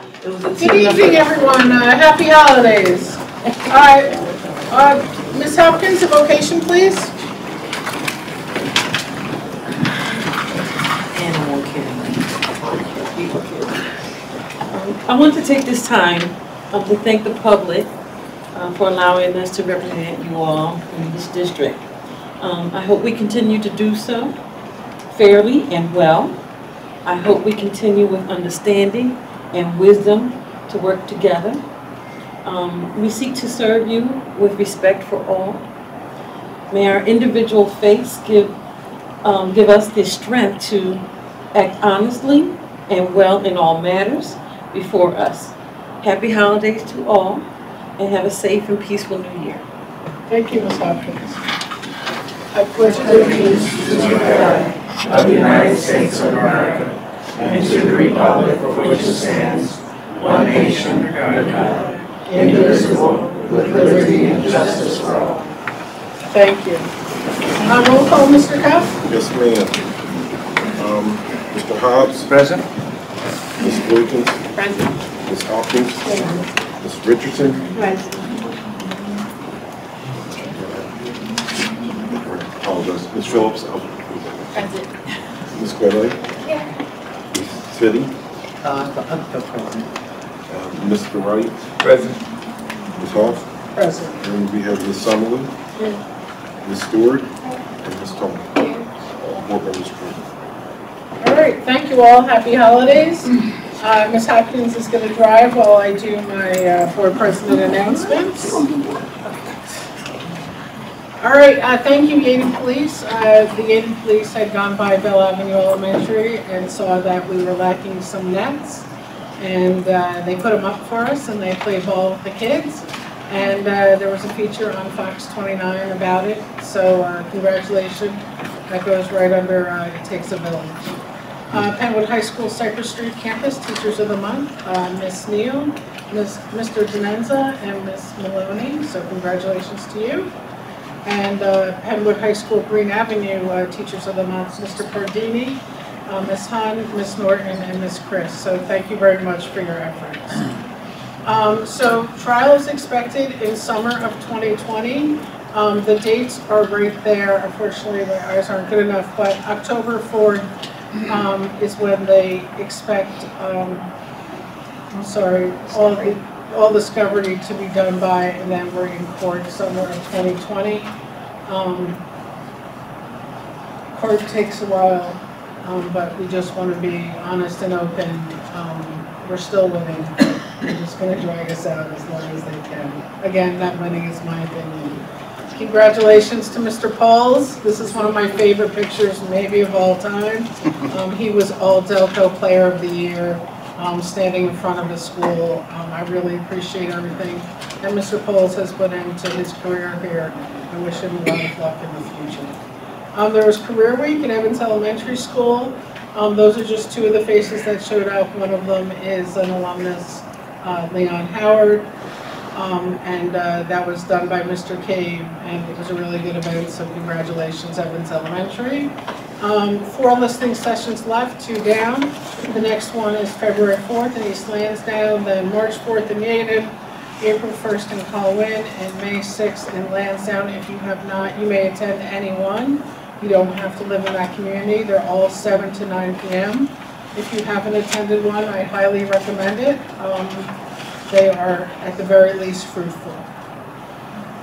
Good evening, everyone. Happy holidays. Ms. Hopkins, a vocation, please. I want to take this time to thank the public for allowing us to represent you all in this district. I hope we continue to do so fairly and well. I hope we continue with understanding and wisdom to work together. We seek to serve you with respect for all. May our individual faiths give us the strength to act honestly and well in all matters before us. Happy holidays to all, and have a safe and peaceful New Year. Thank you, Ms. Hopkins. I pledge allegiance to the flag of the United States of America and to the republic for which it stands, one nation, under God, indivisible, with liberty and justice for all. Thank you. Roll call, Mr. Kopp. Yes, ma'am. Mr. Hobbs. Present. Ms. Wilkins. Present. Ms. Hawkins. Present. Ms. Richardson. Present. Apologize. Ms. Phillips. Present. Ms. Quayle. Here. Ms. Fitty. Present. Mr. Wright. Present. Ms. Hoff. Present. And we have Ms. Summerlin. Here. Ms. Stewart. And Ms. Tony. All board members present. All right, thank you all. Happy holidays. Ms. Hopkins is going to drive while I do my board president announcements. All right, thank you, Yaden Police. The Yaden Police had gone by Bell Avenue Elementary and saw that we were lacking some nets, and they put them up for us, and they played ball with the kids. And there was a feature on Fox 29 about it, so congratulations. That goes right under It Takes a Village. Penwood High School Cypress Street Campus Teachers of the Month, Ms. Neal, Mr. Denenza, and Ms. Maloney, so congratulations to you. And Penwood High School Green Avenue Teachers of the Month, Mr. Pardini, Ms. Hahn, Ms. Norton, and Ms. Chris, so thank you very much for your efforts. So trial is expected in summer of 2020. The dates are right there. Unfortunately, my eyes aren't good enough, but October 4th is when they expect, all discovery to be done by, and then we're in court summer of 2020. Court takes a while, but we just want to be honest and open. We're still winning. They're just going to drag us out as long as they can. Again, not winning is my opinion. Congratulations to Mr. Pauls. This is one of my favorite pictures, maybe of all time. He was All Delco Player of the Year, standing in front of the school. I really appreciate everything that Mr. Pauls has put into his career here. I wish him a lot of luck in the future. There was Career Week at Evans Elementary School. Those are just two of the faces that showed up. One of them is an alumnus, Leon Howard. And that was done by Mr. Cave, and it was a really good event, so congratulations, Evans Elementary. 4 listening sessions left, 2 down. The next one is February 4th in East Lansdowne, then March 4th in Yaden, April 1st in Colwyn, and May 6th in Lansdowne. If you have not, you may attend any one. You don't have to live in that community. They're all 7 to 9 p.m. If you haven't attended one, I highly recommend it. They are, at the very least, fruitful.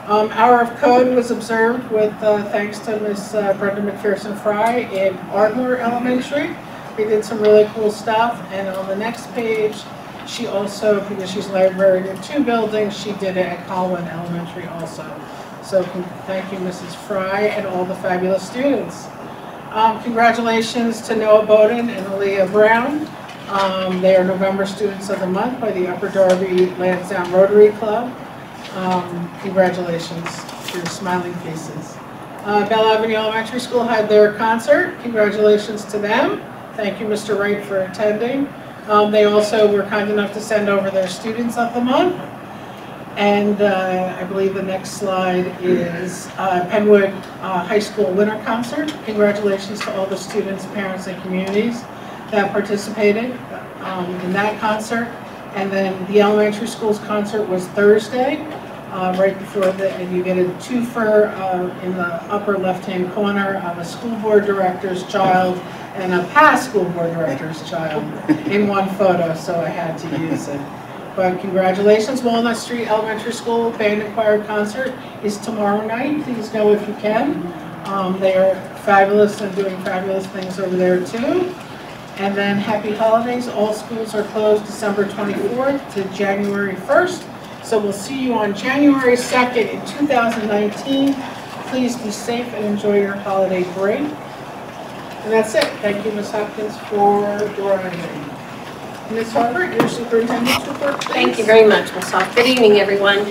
Hour of Code was observed with thanks to Ms. Brenda McPherson Fry in Ardmore Elementary. They did some really cool stuff, and on the next page, she also, because she's librarian in 2 buildings, she did it at Colwyn Elementary also. So thank you, Mrs. Fry, and all the fabulous students. Congratulations to Noah Bowden and Aaliyah Brown. They are November Students of the Month by the Upper Darby Lansdowne Rotary Club. Congratulations for your smiling faces. Bell Avenue Elementary School had their concert. Congratulations to them. Thank you, Mr. Wright, for attending. They also were kind enough to send over their Students of the Month. And I believe the next slide is Penwood High School Winter Concert. Congratulations to all the students, parents, and communities that participated in that concert. And then the elementary school's concert was Thursday, right before and you get a twofer in the upper left-hand corner of a school board director's child and a past school board director's child in one photo, so I had to use it. But congratulations, Walnut Street Elementary School Band and Choir Concert is tomorrow night. Please go if you can. They are fabulous and doing fabulous things over there too. And then happy holidays. All schools are closed December 24th to January 1st. So we'll see you on January 2nd in 2019. Please be safe and enjoy your holiday break. And that's it. Thank you, Ms. Hopkins, for driving. Ms. Harvard, your superintendent's report, please. Thank you very much, Ms. Hoff. Good evening, everyone.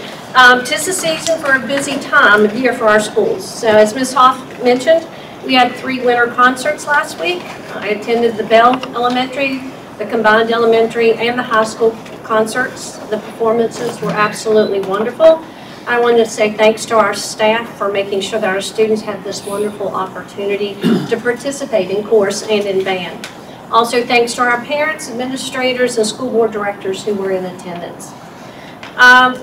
'Tis the season for a busy time of year for our schools. So as Ms. Hoff mentioned, we had 3 winter concerts last week. I attended the Bell Elementary, the combined elementary, and the high school concerts. The performances were absolutely wonderful. I wanted to say thanks to our staff for making sure that our students had this wonderful opportunity to participate in chorus and in band. Also, thanks to our parents, administrators, and school board directors who were in attendance.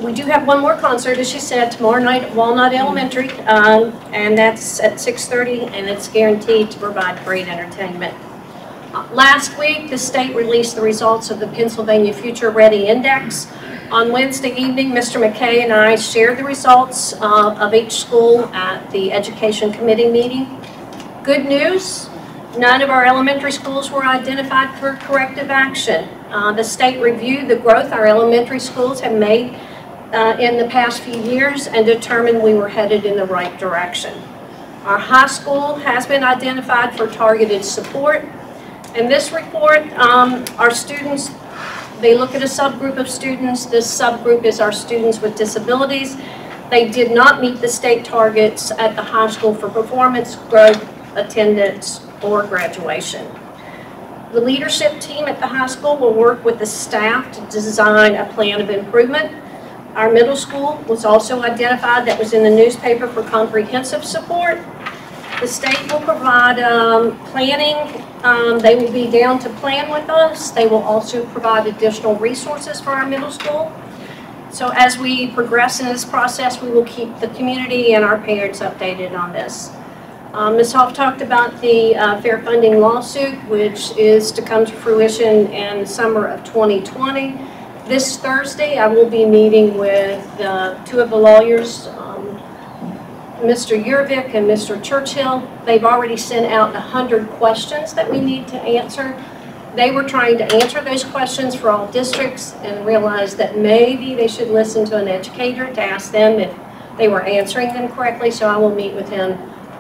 We do have one more concert, as she said, tomorrow night at Walnut Elementary, and that's at 6:30, and it's guaranteed to provide great entertainment. Last week, the state released the results of the Pennsylvania Future Ready Index. On Wednesday evening, Mr. McKay and I shared the results of each school at the Education Committee meeting. Good news. None of our elementary schools were identified for corrective action. The state reviewed the growth our elementary schools have made in the past few years and determined we were headed in the right direction. Our high school has been identified for targeted support. In this report, our students, they look at a subgroup of students. This subgroup is our students with disabilities. They did not meet the state targets at the high school for performance, growth, attendance, or graduation. The leadership team at the high school will work with the staff to design a plan of improvement. Our middle school was also identified, that was in the newspaper, for comprehensive support. The state will provide planning. They will be down to plan with us. They will also provide additional resources for our middle school. So as we progress in this process, we will keep the community and our parents updated on this. Ms. Hoff talked about the fair funding lawsuit, which is to come to fruition in the summer of 2020. This Thursday, I will be meeting with 2 of the lawyers, Mr. Yurvik and Mr. Churchill. They've already sent out 100 questions that we need to answer. They were trying to answer those questions for all districts and realized that maybe they should listen to an educator to ask them if they were answering them correctly. So I will meet with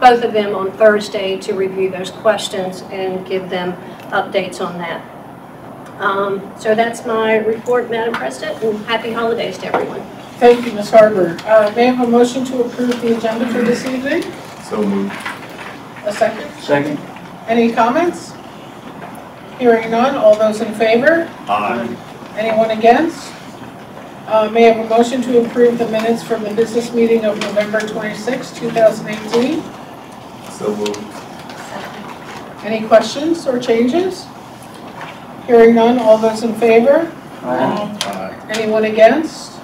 both of them on Thursday to review those questions and give them updates on that. So that's my report, Madam President, and happy holidays to everyone. Thank you, Ms. Harvard. May I have a motion to approve the agenda for this evening? So moved. A second? Second. Any comments? Hearing none, all those in favor? Aye. Anyone against? May I have a motion to approve the minutes from the business meeting of November 26, 2018? So moved. Any questions or changes? Hearing none, all those in favor? Aye. Anyone against?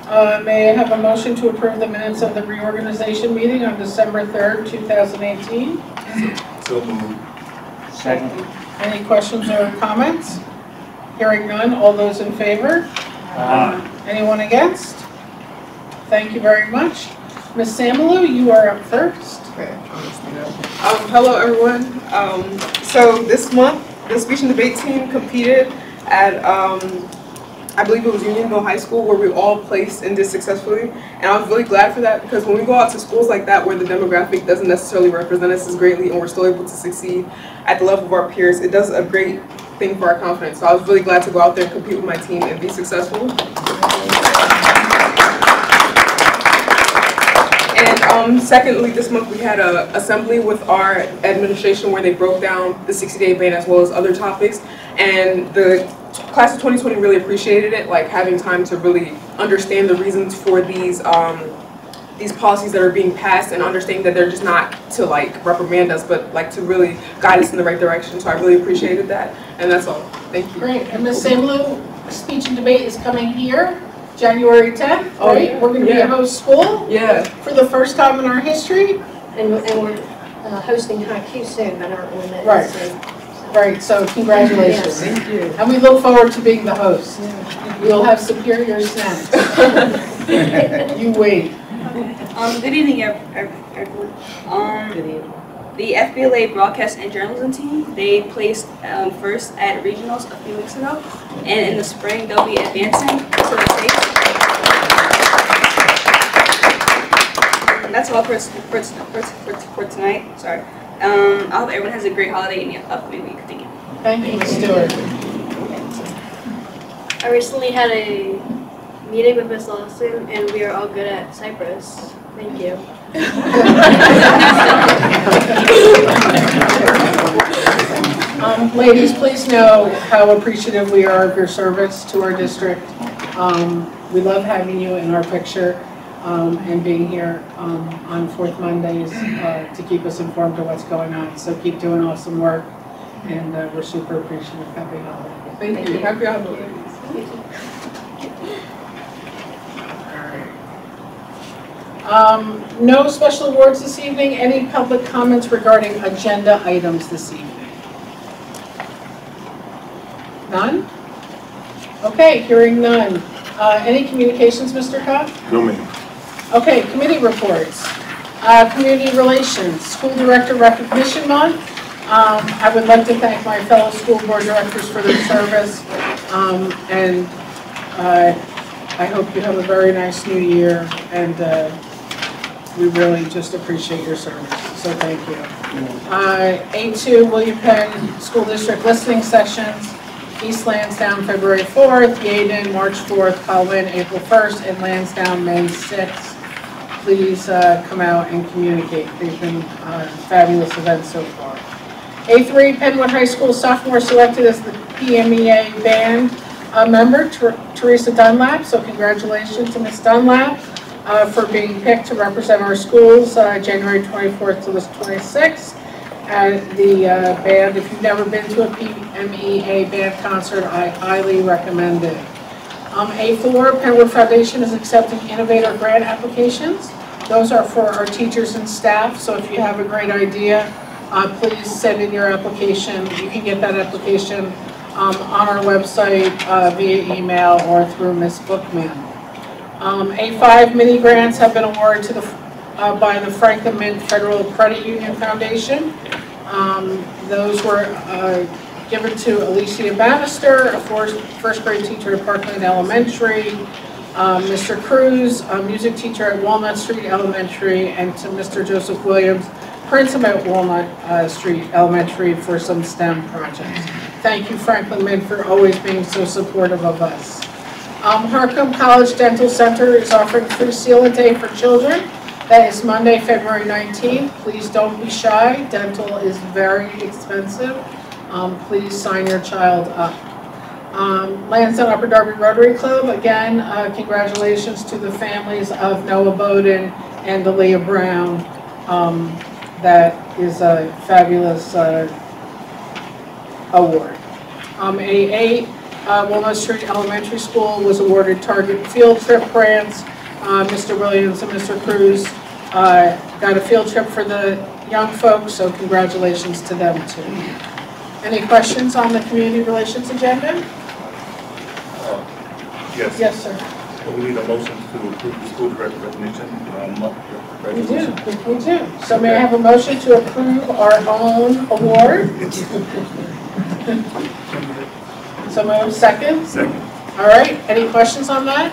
May I have a motion to approve the minutes of the reorganization meeting on December 3rd, 2018? So moved. Second. Any questions or comments? Hearing none, all those in favor? Aye. Anyone against? Thank you very much. Ms. Samalu, you are up first. Hello everyone. So this month, the speech and debate team competed at, I believe it was Unionville High School, where we all placed and did successfully. And I was really glad for that, because when we go out to schools like that where the demographic doesn't necessarily represent us as greatly and we're still able to succeed at the level of our peers, it does a great thing for our confidence. So I was really glad to go out there and compete with my team and be successful. And secondly, this month we had an assembly with our administration where they broke down the 60-day ban as well as other topics. And the class of 2020 really appreciated it, like having time to really understand the reasons for these policies that are being passed and understanding that they're just not to like reprimand us, but like to really guide us in the right direction. So I really appreciated that. And that's all. Thank you. Great. And Ms. Samalu, speech and debate is coming here, January 10th, right? We're going to be a host school Yeah. for the first time in our history. And we're hosting haiku soon at our ornament. Right. So, Right, so congratulations. Yes. Thank you. And we look forward to being the host. We'll have superior snacks. You wait. Good evening, everyone. The FBLA broadcast and journalism team, they placed first at regionals a few weeks ago, and in the spring they'll be advancing to the states. That's all for tonight. Sorry. I hope everyone has a great holiday in the upcoming week. Thank you. Thank you, Ms. Stewart. I recently had a meeting with Miss Lawson, and we are all good at Cyprus. Thank you. Ladies, please know how appreciative we are of your service to our district. We love having you in our picture and being here on fourth Mondays to keep us informed of what's going on. So keep doing awesome work, and we're super appreciative. Happy holidays. Thank you. Happy holidays. No special awards this evening. Any public comments regarding agenda items this evening? None? Okay, hearing none. Any communications, Mr. Cobb? No, ma'am. Okay, committee reports. Community Relations, School Director Recognition Month. I would like to thank my fellow school board directors for their service, and I hope you have a very nice new year, and we really just appreciate your service, so thank you. A2 William Penn School District Listening Sessions, East Lansdowne February 4th, Yaden March 4th, Colwyn April 1st, and Lansdowne May 6th. Please come out and communicate. They've been fabulous events so far. A3 Penwood High School sophomore selected as the PMEA band member, Teresa Dunlap, so congratulations to Ms. Dunlap for being picked to represent our schools January 24th to the 26th. The band, if you've never been to a PMEA band concert, I highly recommend it. A4, Penwood Foundation is accepting Innovator Grant applications. Those are for our teachers and staff, so if you have a great idea, please send in your application. You can get that application on our website via email or through Ms. Bookman. A5 mini grants have been awarded to by the Franklin Mint Federal Credit Union Foundation. Those were given to Alicia Bannister, a first grade teacher at Parkland Elementary, Mr. Cruz, a music teacher at Walnut Street Elementary, and to Mr. Joseph Williams, principal at Walnut Street Elementary, for some STEM projects. Thank you, Franklin Mint, for always being so supportive of us. Harcum College Dental Center is offering free sealant day for children. That is Monday, February 19th. Please don't be shy. Dental is very expensive. Please sign your child up. Lansdowne Upper Darby Rotary Club, again, congratulations to the families of Noah Bowden and Aaliyah Brown. That is a fabulous award. A8, Walnut Street Elementary School was awarded Target Field Trip grants. Mr. Williams and Mr. Cruz got a field trip for the young folks, so congratulations to them too. Any questions on the community relations agenda? Yes. Yes, sir. We need a motion to approve the school director recognition month. We do. So may I have a motion to approve our own award? So moved. Second? Second. All right. Any questions on that?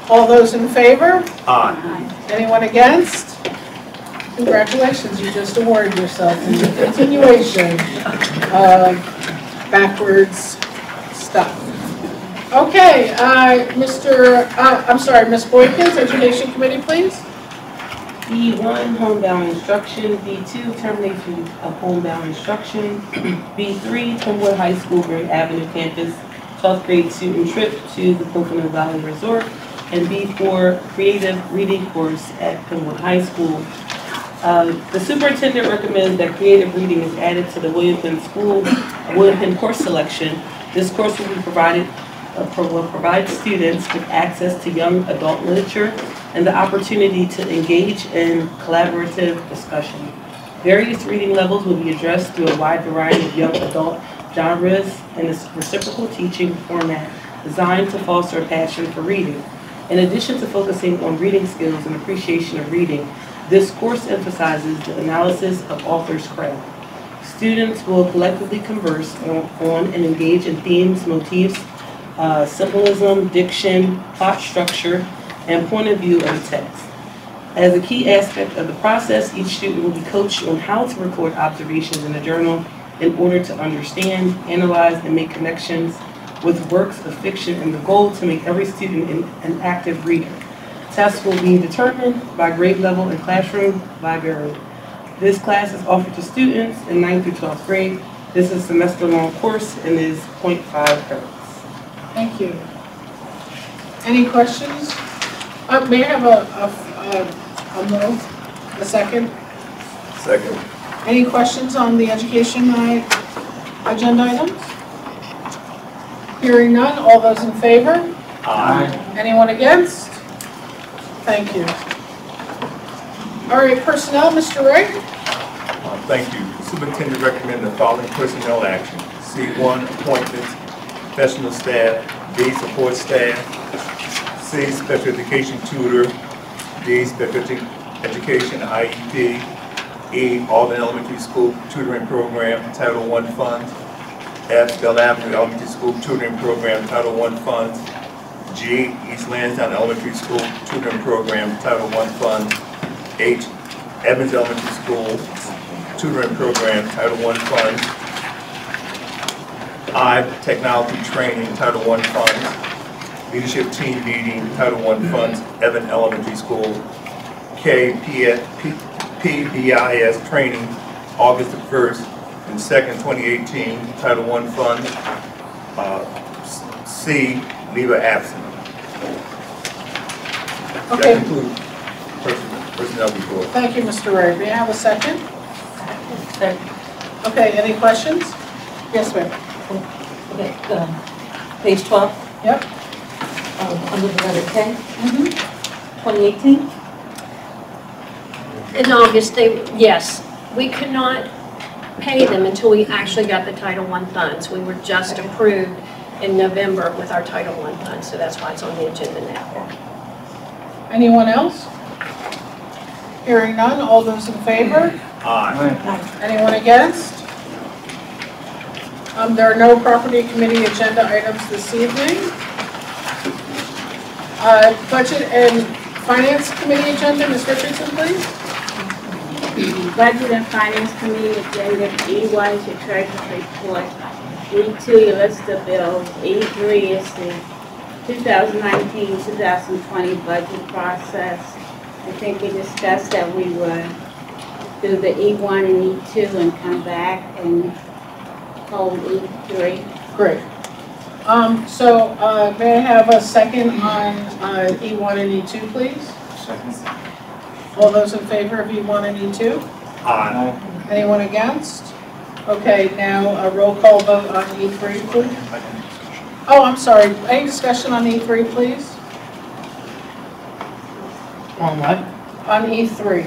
All those in favor? Aye. Anyone against? Congratulations, you just awarded yourself in the continuation of backwards stuff. Okay, Ms. Boykins, Education Committee, please. B1, homebound instruction. B2, termination of homebound instruction. B3, Penwood High School, Great Avenue campus, 12th grade student trip to the Coconut Valley Resort. And B4, creative reading course at Penwood High School. The superintendent recommends that creative reading is added to the William Penn course selection. This course will be provided will provide students with access to young adult literature and the opportunity to engage in collaborative discussion. Various reading levels will be addressed through a wide variety of young adult genres in a reciprocal teaching format designed to foster a passion for reading. In addition to focusing on reading skills and appreciation of reading, this course emphasizes the analysis of author's craft. Students will collectively converse on and engage in themes, motifs, symbolism, diction, plot structure, and point of view of the text. As a key aspect of the process, each student will be coached on how to record observations in a journal in order to understand, analyze, and make connections with works of fiction, and the goal to make every student an active reader. Tests will be determined by grade level and classroom library. This class is offered to students in 9th through 12th grade. This is a semester-long course and is 0.5 credits. Thank you. Any questions? May I have a move, a second? Second. Any questions on the education agenda items? Hearing none, all those in favor? Aye. Anyone against? Thank you. All right, personnel, Mr. Ray? Thank you. The superintendent recommended the following personnel action. C1, appointments, professional staff. B, support staff. C, special education tutor. D, special education IEP. E, Alden Elementary School tutoring program, Title I funds. F, Bell Avenue Elementary School tutoring program, Title I funds. G, East Lansdowne Elementary School tutoring program, Title I funds. H, Evans Elementary School tutoring program, Title I funds. I, technology training, Title I funds. Leadership team meeting, Title I funds, Evans Elementary School. K, PBIS training, August the 1st and 2nd, 2018, Title I funds. C, leave of absence. Okay. That concludes personnel report. Thank you, Mr. Ray. May I have a second? Second. Okay, any questions? Yes, ma'am. Okay, page 12, Yep. under the letter K, 2018. In August, yes, we could not pay them until we actually got the Title I funds. We were just approved in November with our Title I funds, so that's why it's on the agenda now. Anyone else? Hearing none, all those in favor? Aye. Anyone against? There are no property committee agenda items this evening. Budget and finance committee agenda, Ms. Richardson, please. Budget and Finance Committee agenda. E1 is your treasurer's report. E2, your list of bills. E3 is the 2019-2020 budget process. I think we discussed that we would do the E1 and E2 and come back and hold E3. Great. May I have a second on E1 and E2, please? Second. All those in favor of E1 and E2? Aye. Anyone against? Okay, now a roll call vote on E3, please. Oh, I'm sorry. Any discussion on E3, please? On what? On E3.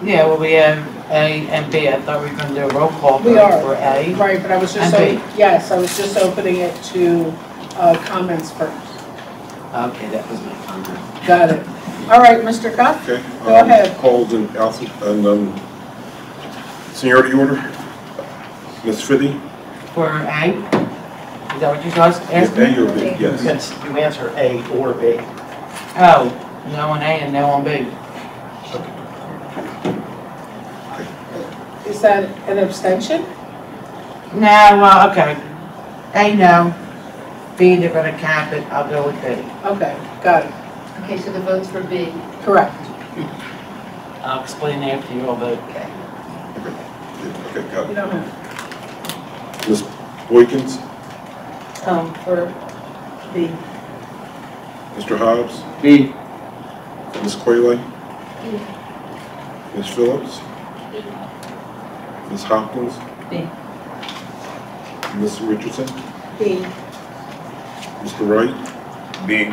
Yeah, well, we have A and B. I thought we were going to do a roll call We vote are. for A. Right, but I was just, And yes, I was just opening it to comments first. Okay, that was my comment. Got it. All right, Mr. Kopp, Okay. go ahead. Calls and seniority order. Ms. Fitty? For A? Is that what you guys asked me? A or B? Yes. You answer A or B. Oh, no on A and no on B. Is that an abstention? No, well, okay. A, no. B, they're going to cap it. I'll go with B. Okay, got it. Okay, so the vote's for B. Correct. I'll explain after you all vote. Okay, got You it. don't have. Ms. Boykins? For B. Mr. Hobbs? B. Ms. Quayle? Ms. Phillips? Ms. Hopkins? B. Ms. Richardson? B. Mr. Wright, B.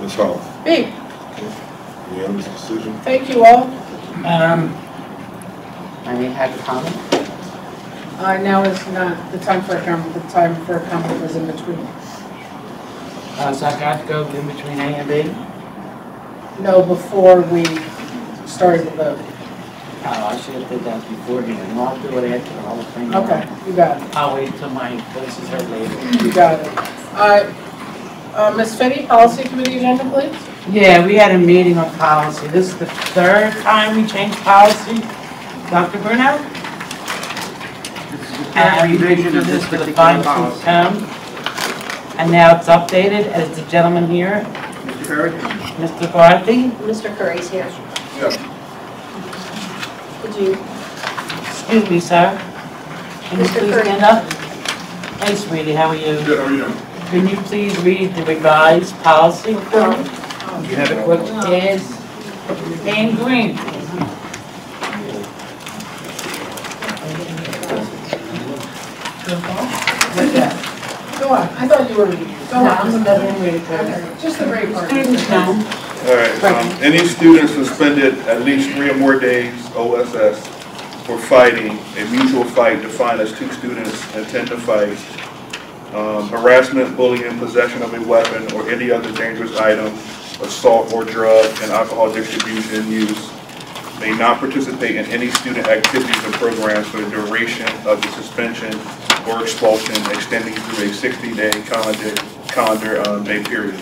Ms. Hall. B. Unanimous decision. Thank you all. I may have a comment. Now is not the time for a comment. The time for a comment was in between. So I got to go in between A and B? No, before we started the vote. Oh, I should have did that beforehand. I'll do it after the whole thing. Okay, you got it. I'll wait till my voices are later. You got it. Ms. Fetty, Policy Committee agenda, please? Yeah, we had a meeting on policy. This is the third time we changed policy. Dr. Brunel? Revision of this for the particular final policy. term. And now it's updated, as the gentleman here, Mr. Curry? Mr. Garthy. Mr. Curry's here. Yes. Could you, Excuse me, sir. Can you Mr. please Curry. stand up? Hey, sweetie, how are you? Good, how are you? Can you please read the revised policy for me? You have it? Which is in green. What's that? Go on, I thought you were reading. Go No, on. I'm another reader. Just the great part. Students know. All right, any student suspended at least 3 or more days, OSS, for fighting a mutual fight defined as 2 students intend to fight, harassment, bullying, possession of a weapon or any other dangerous item, assault or drug and alcohol distribution and use, may not participate in any student activities or programs for the duration of the suspension or expulsion extending through a 60-day calendar day period.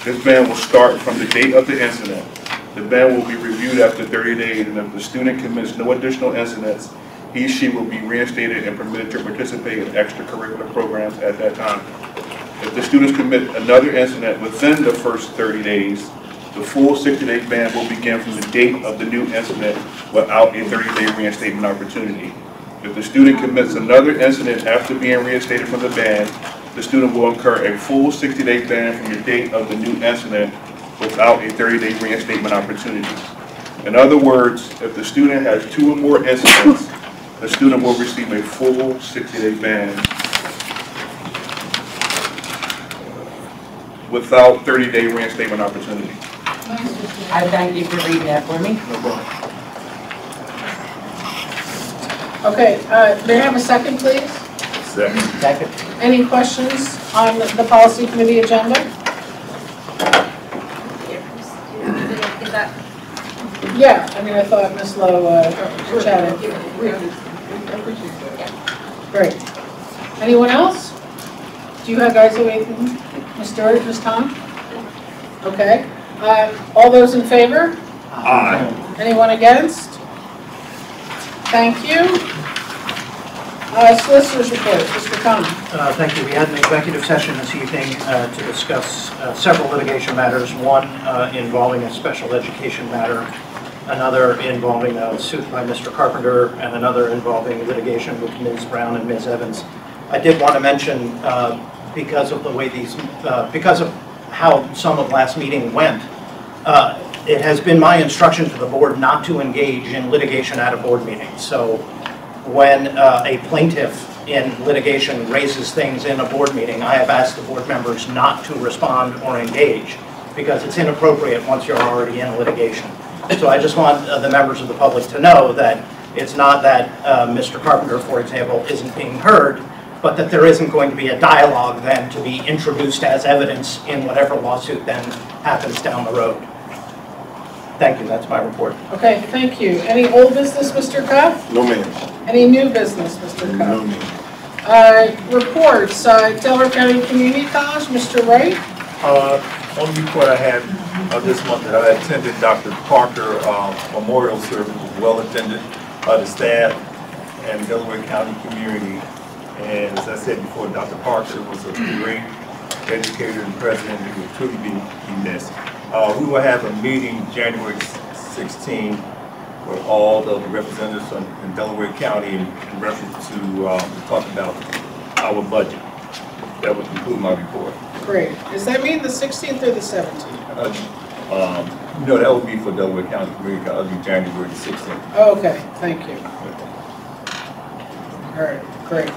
This ban will start from the date of the incident. The ban will be reviewed after 30 days, and if the student commits no additional incidents, he/she will be reinstated and permitted to participate in extracurricular programs at that time. If the students commit another incident within the first 30 days, the full 60-day ban will begin from the date of the new incident without a 30-day reinstatement opportunity. If the student commits another incident after being reinstated from the ban, the student will incur a full 60-day ban from the date of the new incident without a 30-day reinstatement opportunity. In other words, if the student has 2 or more incidents, the student will receive a full 60-day ban without 30-day reinstatement opportunity. I thank you for reading that for me. No problem. Okay, may I have a second, please? Second. Any questions on the Policy Committee agenda? is that, Yeah, I mean, I thought Ms. Lowe chatted. Great. Anyone else? Do you have guys anything? Ms. Stewart, Ms. Tom? Okay. All those in favor? Aye. Anyone against? Thank you. Solicitor's report, Mr. Khan. Thank you. We had an executive session this evening to discuss several litigation matters, one involving a special education matter, another involving a suit by Mr. Carpenter, and another involving litigation with Ms. Brown and Ms. Evans. I did want to mention, because of the way because of how some of last meeting went, it has been my instruction to the board not to engage in litigation at a board meeting. So when a plaintiff in litigation raises things in a board meeting, I have asked the board members not to respond or engage because it's inappropriate once you're already in litigation. So I just want the members of the public to know that it's not that Mr. Carpenter, for example, isn't being heard, but that there isn't going to be a dialogue then to be introduced as evidence in whatever lawsuit then happens down the road. Thank you, that's my report. Okay, thank you. Any old business, Mr. Cuff? No, ma'am. Any new business, Mr. No, Cuff? ma'am. Reports, Delaware County Community College, Mr. Wright? Only report I had this month that I attended Dr. Parker memorial service, was well attended by the staff and Delaware County community. And as I said before, Dr. Parker was a great educator and president who will truly be missed. We will have a meeting January 16th with all the representatives in Delaware County in reference to talk about our budget. That would conclude my report. Great. Does that mean the 16th or the 17th? No, that would be for Delaware County Community. That would be January 16th. Oh, okay, thank you. All right, great.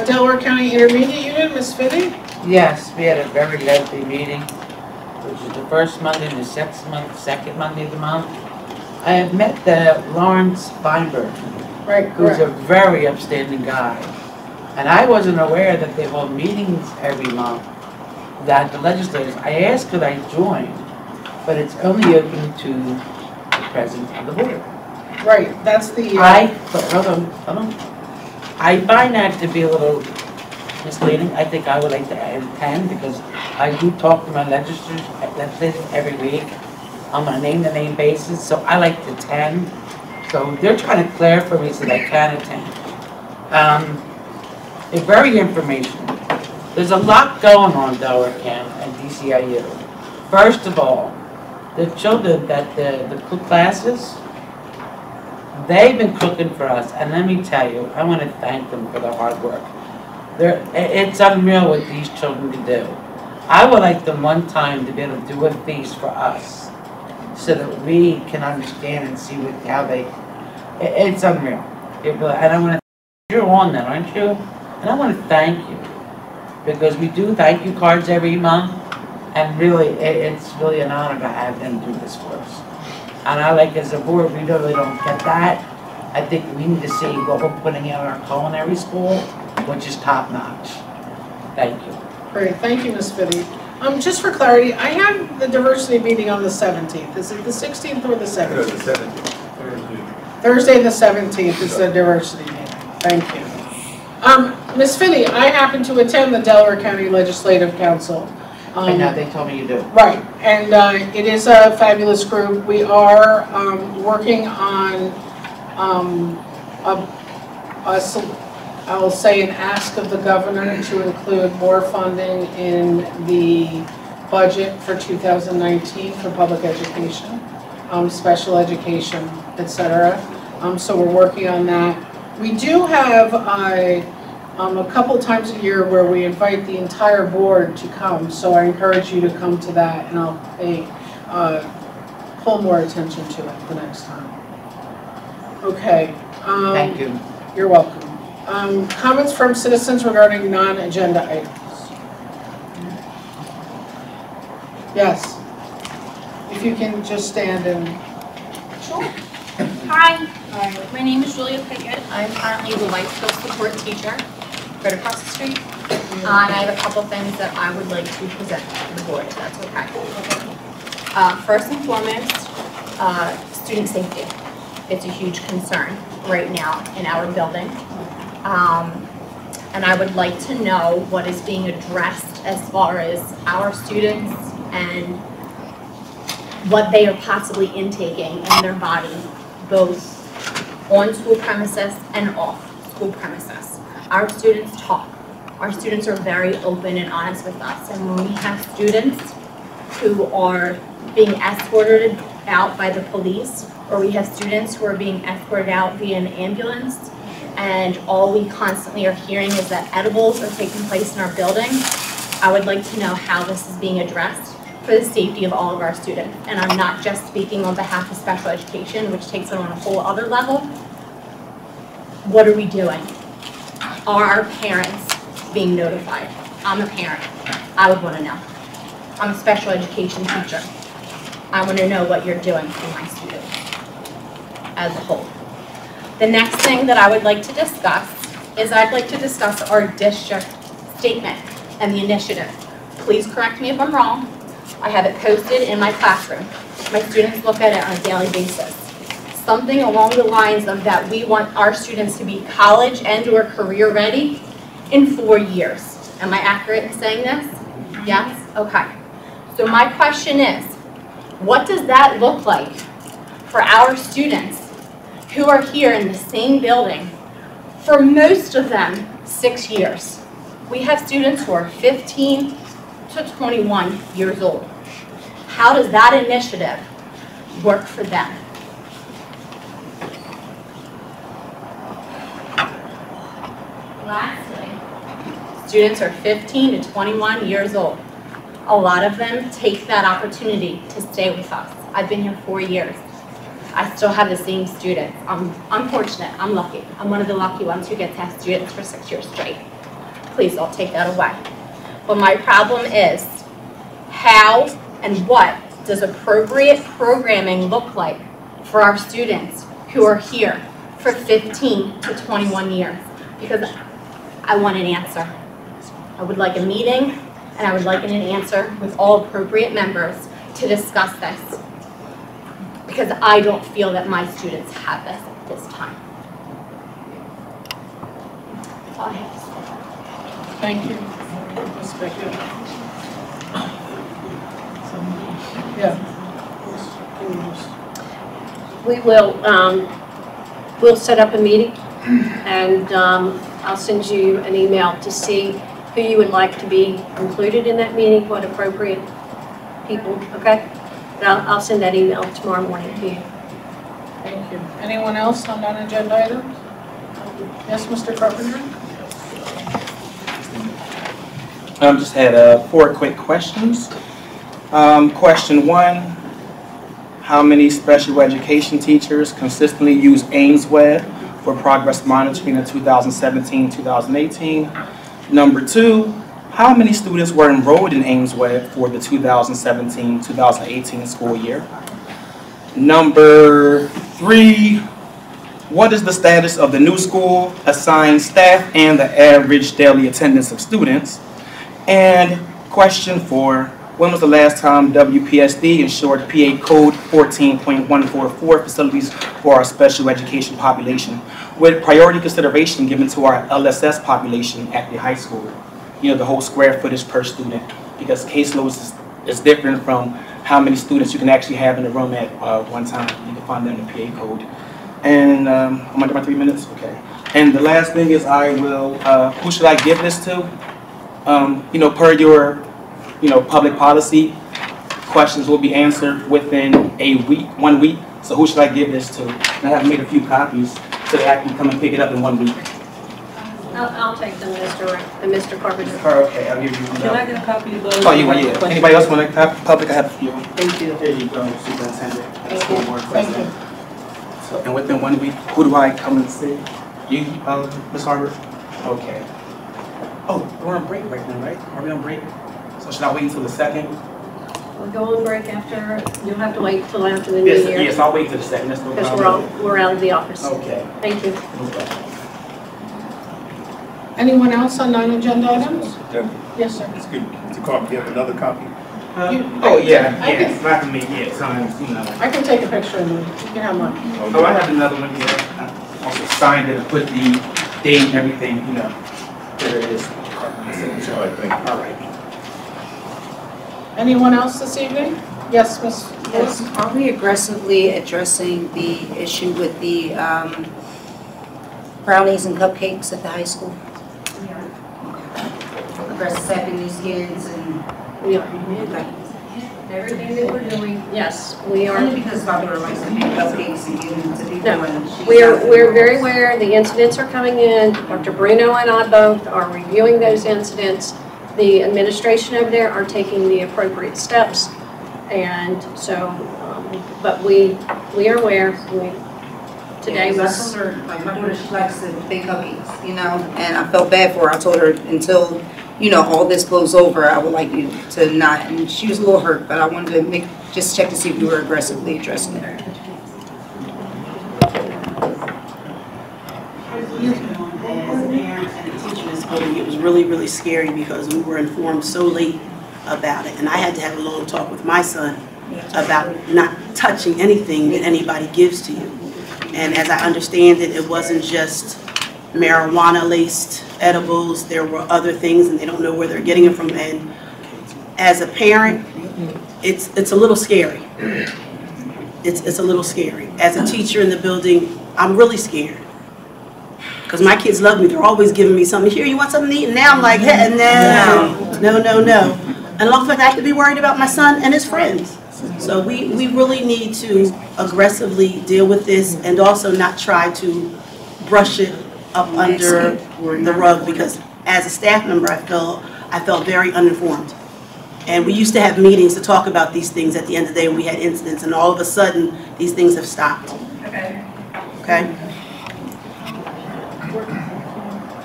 Delaware County Intermediate Unit, Ms. Finney? Yes, we had a very lengthy meeting, which is the first Monday and the second Monday of the month. I have met the Lawrence Feinberg, Right, who's a correct. very upstanding guy. And I wasn't aware that they hold meetings every month, that the legislators, I asked could I join, but it's only open to the president of the board. Right, that's the, Hold on. I find that to be a little misleading. I think I would like to attend because I do talk to my legislators every week on a name-to-name basis, so I like to attend. So they're trying to clear for me so that I can attend. It's very informational. There's a lot going on Delaware County and DCIU. First of all, the children that the cook classes, they've been cooking for us, and let me tell you, I want to thank them for their hard work. It's unreal what these children can do. I would like them one time to be able to do a feast for us, so that we can understand and see how they. It's unreal. And I want to. You're on that, aren't you? And I want to thank you because we do thank you cards every month, and really, it's really an honor to have them do this for us. And I like as a board, we really don't get that. I think we need to see what we're putting in our culinary school, which is top notch. Thank you. great, thank you, Ms. Fitty. Just for clarity, I have the diversity meeting on the 17th. Is it the 16th or the 17th? The 17th. Thursday, the 17th is the diversity meeting. Thank you. Ms. Finney, I happen to attend the Delaware County Legislative Council. I know, they told me you do. Right, and it is a fabulous group. We are working on I'll say an ask of the governor to include more funding in the budget for 2019 for public education, special education, etc. So we're working on that. We do have a couple times a year where we invite the entire board to come, so I encourage you to come to that, and I'll pay pull more attention to it the next time. Okay. Thank you. You're welcome. Comments from citizens regarding non-agenda items? Yes. If you can just stand and. Sure. Hi. My name is Julia Pickett. I'm currently the life skills support teacher right across the street. And I have a couple things that I would like to present to the board, if that's okay. First and foremost, student safety. It's a huge concern right now in our building. And I would like to know what is being addressed as far as our students and what they are possibly intaking in their body, both on school premises and off school premises. Our students talk. Our students are very open and honest with us. And when we have students who are being escorted out by the police, or we have students who are being escorted out via an ambulance, and all we constantly are hearing is that edibles are taking place in our building, I would like to know how this is being addressed for the safety of all of our students. And I'm not just speaking on behalf of special education, which takes it on a whole other level. What are we doing? Are our parents being notified? I'm a parent. I would want to know. I'm a special education teacher. I want to know what you're doing for my students as a whole. The next thing that I would like to discuss is I'd like to discuss our district statement and the initiative. Please correct me if I'm wrong. I have it posted in my classroom. My students look at it on a daily basis. Something along the lines of that we want our students to be college and or career ready in 4 years. Am I accurate in saying this? Yes? Okay. So my question is, what does that look like for our students who are here in the same building for most of them 6 years? We have students who are 15 to 21 years old. How does that initiative work for them? Lastly, students are 15 to 21 years old. A lot of them take that opportunity to stay with us. I've been here 4 years. I still have the same students. I'm fortunate, I'm lucky. I'm one of the lucky ones who gets to have students for 6 years straight. Please don't take that away. But my problem is, how and what does appropriate programming look like for our students who are here for 15 to 21 years? Because I want an answer. I would like a meeting, and I would like an answer with all appropriate members to discuss this. Because I don't feel that my students have this at this time. That's all I have to say. Thank you. Ms. Beckett. Yeah. We will, we'll set up a meeting, and I'll send you an email to see who you would like to be included in that meeting, what appropriate people, okay? And I'll send that email tomorrow morning to you. Thank you. Anyone else on that agenda item? Yes, Mr. Carpenter? Just had 4 quick questions. Question 1, how many special education teachers consistently use AIMSweb for progress monitoring in 2017-2018? Number 2, how many students were enrolled in AIMSweb for the 2017-2018 school year? Number 3, what is the status of the new school, assigned staff, and the average daily attendance of students? And question 4, when was the last time WPSD ensured PA Code 14.144 facilities for our special education population, with priority consideration given to our LSS population at the high school? You know, the whole square footage per student, because caseloads is different from how many students you can actually have in the room at one time. You can find that in the PA Code. And I'm under my 3 minutes? Okay. And the last thing is I will, who should I give this to? You know, per your, you know, public policy, questions will be answered within a week, 1 week. So who should I give this to? And I have made a few copies so that I can come and pick it up in 1 week. I'll take them, Mr. Carpenter. Okay, I'll give you one. Can I get a copy of those? Oh, you want, yeah. Anybody else want a public? I have a few. Thank you. There you go, Superintendent. Thank you. School Board Thank President. So, and within 1 week, who do I come and see? You, Ms. Harbert? Okay. Oh, we're on break right now, right? Are we on break? So should I wait until the 2nd? We'll go on break after, you'll have to wait till after the new Yes, year. yes, I'll wait till the 2nd. That's no Because problem. we're out of the office. Okay. Thank you. Okay. Anyone else on non-agenda items? Yes, sir. It's good. Mr. Carpenter, you have another copy? Oh, yeah, yes. I can make it times, you know. I can take a picture of it. You can have one. Oh, I have another one here. I also signed it and put the date and everything, you know. There it is. All right, thank you. All right. Anyone else this evening? Yes, Ms. Yes, are we aggressively addressing the issue with the brownies and cupcakes at the high school? Aggressive having these kids and... We are. Okay. Everything that we're doing, yes, we are. Only because Barbara likes to make cupcakes and give them to people No, and she's... we're very aware the incidents are coming in. Dr. Bruno and I both are reviewing those incidents. The administration over there are taking the appropriate steps. And so, but we are aware. Today I was... told her, like my daughter, she likes to bake cupcakes, you know, and I felt bad for her. I told her until, you know, all this blows over, I would like you to not, and she was a little hurt, but I wanted to just check to see if we were aggressively addressing it. As a parent and a teacher in this building, it was really, really scary because we were informed so late about it. And I had to have a long talk with my son about not touching anything that anybody gives to you. And as I understand it, it wasn't just marijuana-laced edibles. There were other things, and they don't know where they're getting it from. And as a parent, it's a little scary. It's a little scary. As a teacher in the building, I'm really scared. Because my kids love me. They're always giving me something. Here, you want something to eat? And now I'm like, hey, no. And long fact, I have to be worried about my son and his friends. So we really need to aggressively deal with this and also not try to brush it up under the rug, because as a staff member, I felt very uninformed. And we used to have meetings to talk about these things at the end of the day when we had incidents, and all of a sudden, these things have stopped. Okay?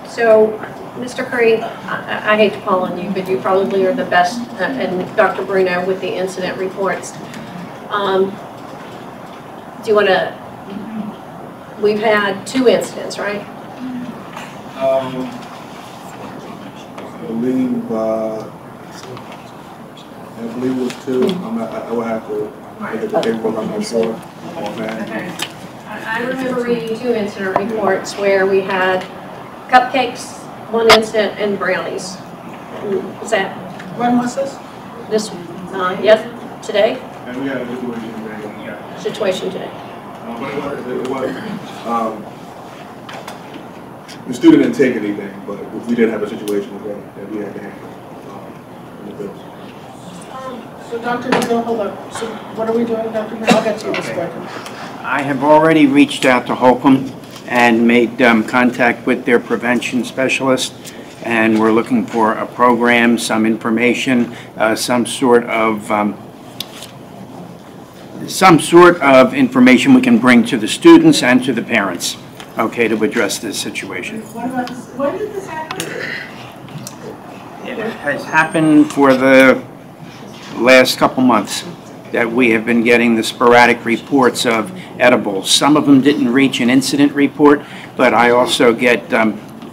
So Mr. Curry, I hate to call on you, but you probably are the best, and Dr. Bruno with the incident reports. Do you want to, we've had 2 incidents, right? I believe it was 2. I will have to look at the paperwork, I'm not sure on that. Okay. I remember reading 2 incident reports where we had cupcakes, 1 incident, and brownies. Is that? When was this? This, yes, today? And we had a situation today, yeah. Situation today. But it was the student didn't take anything, but we did have a situation that we had to handle in the bills. So Dr. Bruno, hold up. So what are we doing, Dr. Bruno? I'll get to you this second. I have already reached out to Holcomb and made contact with their prevention specialist, and we're looking for a program, some information, some sort of information we can bring to the students and to the parents, okay, to address this situation. What about this? When did this happen? It has happened for the last couple months that we have been getting the sporadic reports of edibles. Some of them didn't reach an incident report, but I also get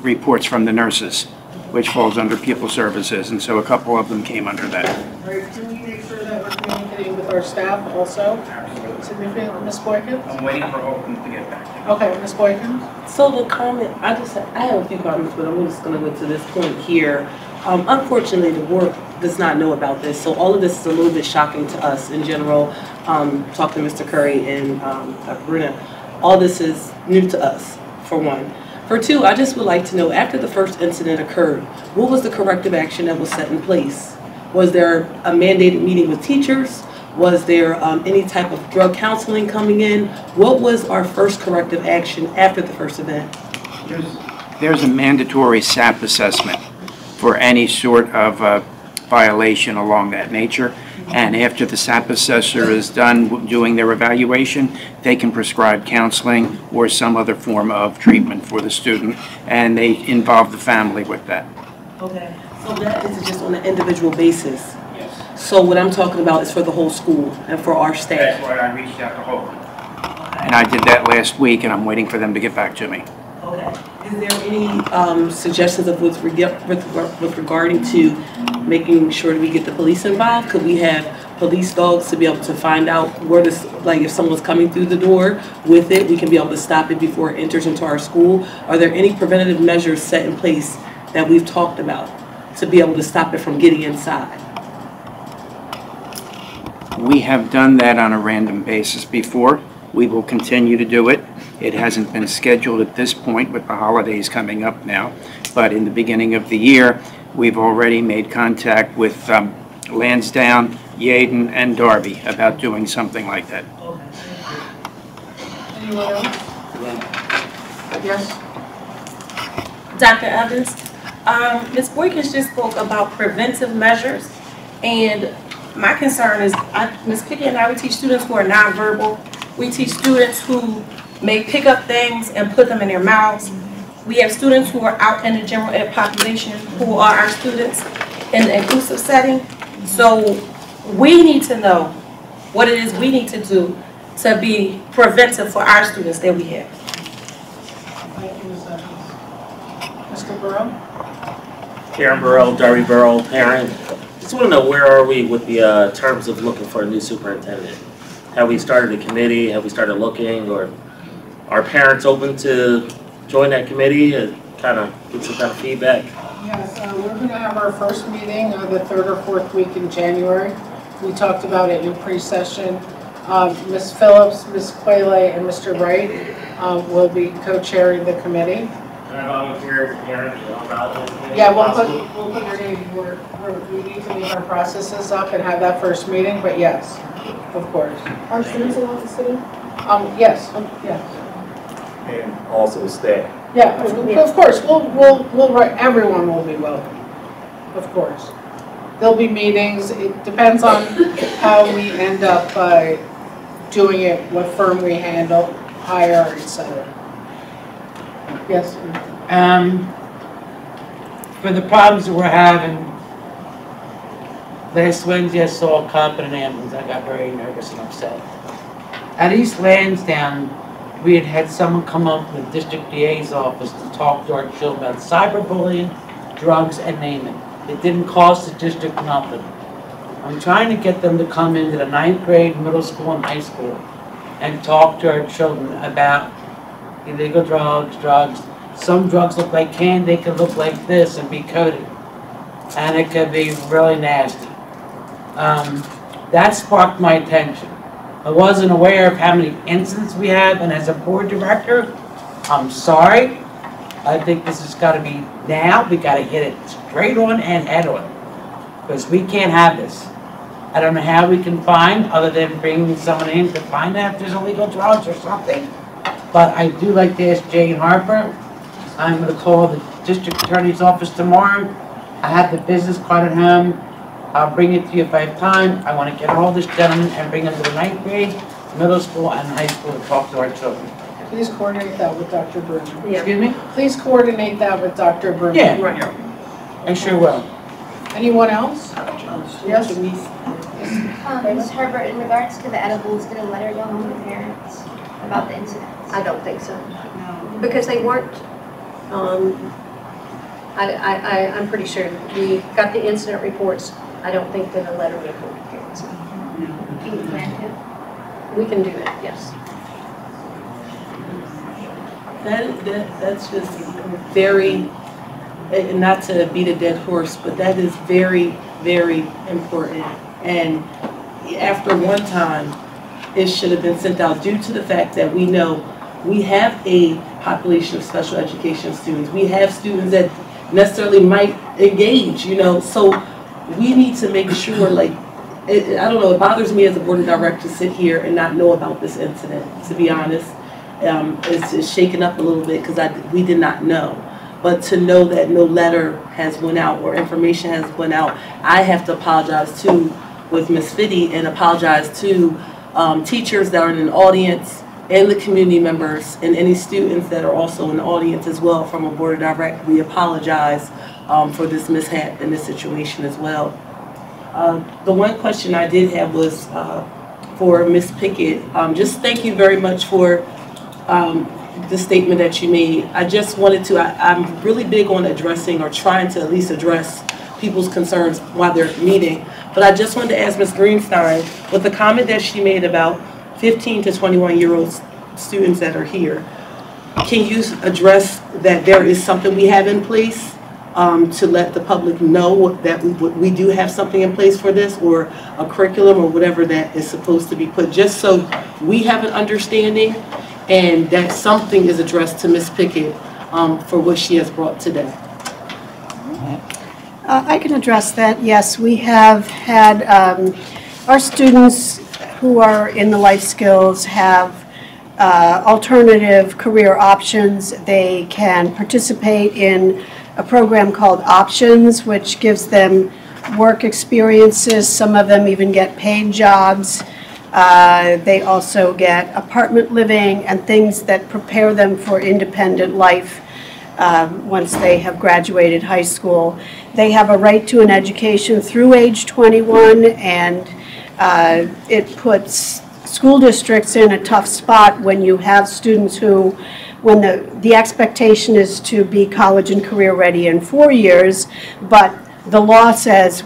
reports from the nurses, which falls under pupil services, and so a couple of them came under that. Right, can we make sure that we're communicating with our staff also? Significantly, Ms. Boykin? I'm waiting for Holcomb to get back. Okay, Ms. Boykin? So the comment, I have a few comments, but I'm just gonna go to this point here. Unfortunately, the board does not know about this, so all of this is a little bit shocking to us in general. Talking to Mr. Curry and Dr. Bruno, all this is new to us, for one. For 2, I just would like to know, after the first incident occurred, what was the corrective action that was set in place? Was there a mandated meeting with teachers? Was there any type of drug counseling coming in? What was our first corrective action after the first event? There's a mandatory SAP assessment for any sort of violation along that nature. And after the SAP assessor is done doing their evaluation, they can prescribe counseling or some other form of treatment for the student, and they involve the family with that. Okay, so that is just on an individual basis. Yes. So what I'm talking about is for the whole school and for our staff. That's why I reached out to Holcomb. And I did that last week, and I'm waiting for them to get back to me. Okay. Is there any suggestions of with regarding to making sure that we get the police involved? Could we have police dogs to be able to find out where this, like if someone's coming through the door with it, we can be able to stop it before it enters into our school? Are there any preventative measures set in place that we've talked about to be able to stop it from getting inside? We have done that on a random basis before. We will continue to do it. It hasn't been scheduled at this point with the holidays coming up now, but in the beginning of the year, we've already made contact with Lansdowne, Yeadon, and Darby about doing something like that. Anyone else? Yes? Dr. Evans, Ms. Boykins just spoke about preventive measures, and my concern is, Ms. Pickett and I, we teach students who are nonverbal. We teach students who may pick up things and put them in their mouths. We have students who are out in the general ed population who are our students in the inclusive setting. So we need to know what it is we need to do to be preventive for our students that we have. Thank you, Ms. Evans. Mr. Burrow? Karen Burrell, Darby Burrell, parent. Just want to know, where are we with the terms of looking for a new superintendent? Have we started a committee? Have we started looking? Or are parents open to join that committee and kind of get some kind of feedback? Yes, we're going to have our first meeting the 3rd or 4th week in January. We talked about it in pre-session. Ms. Phillips, Ms. Quayle, and Mr. Wright will be co-chairing the committee. Can I volunteer as a parent? Yeah, we'll put your name. We need to leave our processes up and have that first meeting, but yes, of course. Are students allowed to sit in? Yes, yes. And also staff. Yeah, of course. We'll write. Everyone will be welcome. Of course. There'll be meetings. It depends on how we end up doing it, what firm we hire, etc. Yes. for the problems that we're having. Last Wednesday I saw a cop in an ambulance. I got very nervous and upset. At East Lansdowne, we had had someone come up from the district DA's office to talk to our children about cyberbullying, drugs, and name it. It didn't cost the district nothing. I'm trying to get them to come into the 9th grade, middle school, and high school and talk to our children about illegal drugs. Some drugs look like candy, they could look like this and be coated. And it could be really nasty. That sparked my attention. I wasn't aware of how many incidents we have, and as a board director, I'm sorry. I think this has got to be now. We got to hit it straight on and head on, because we can't have this. I don't know how we can find, other than bringing someone in to find out if there's illegal drugs or something. But I do like to ask Jane Harper. I'm going to call the district attorney's office tomorrow. I have the business card at home. I'll bring it to you if I have time. I want to get all this gentleman and bring him to the 9th grade, middle school, and high school to talk to our children. Please coordinate that with Dr. Berman. Yeah. Excuse me? Please coordinate that with Dr. Berman. Yeah, right. I sure will. Anyone else? Yes? Ms. Herbert, in regards to the edibles, did a letter go home to parents about the incident? I don't think so. No. Because they weren't, I'm pretty sure we got the incident reports. I don't think that a letter went home to parents. Do you plan to? We can do that, yes. That's just very, not to beat a dead horse, but that is very, very important. And after one time, it should have been sent out due to the fact that we know we have a population of special education students. We have students that necessarily might engage, so we need to make sure, like, I don't know, it bothers me as a board of directors to sit here and not know about this incident, to be honest. It's shaken up a little bit because we did not know. But to know that no letter has went out or information has went out, I have to apologize too with Ms. Fitty and apologize to teachers that are in the audience and the community members and any students that are also in the audience as well from a board of directors. We apologize for this mishap in this situation as well. The one question I did have was for Ms. Pickett. Just thank you very much for the statement that you made. I just wanted to, I'm really big on addressing or trying to at least address people's concerns while they're meeting. But I just wanted to ask Ms. Greenstein, with the comment that she made about 15 to 21-year-old students that are here, can you address that there is something we have in place to let the public know that we do have something in place for this, or a curriculum or whatever that is supposed to be put, just so we have an understanding and that something is addressed to Ms. Pickett for what she has brought today? I can address that. Yes, we have had our students who are in the life skills have alternative career options. They can participate in a program called Options, which gives them work experiences. Some of them even get paid jobs. They also get apartment living and things that prepare them for independent life once they have graduated high school. They have a right to an education through age 21, and it puts school districts in a tough spot when you have students who, when the expectation is to be college and career ready in 4 years, but the law says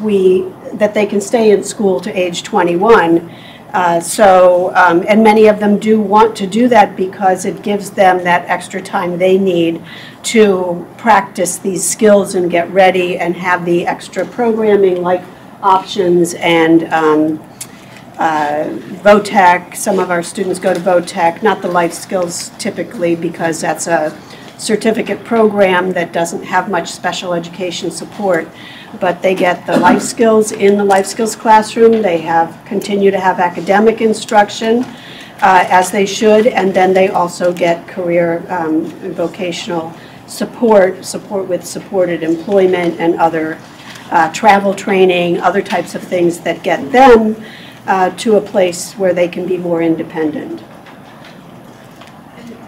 that they can stay in school to age 21. And many of them do want to do that because it gives them that extra time they need to practice these skills and get ready and have the extra programming like Options and VOTEC. Some of our students go to VOTEC, not the life skills typically because that's a certificate program that doesn't have much special education support. But they get the life skills in the life skills classroom. They continue to have academic instruction as they should, and then they also get career and vocational support with supported employment and other travel training, other types of things that get them to a place where they can be more independent.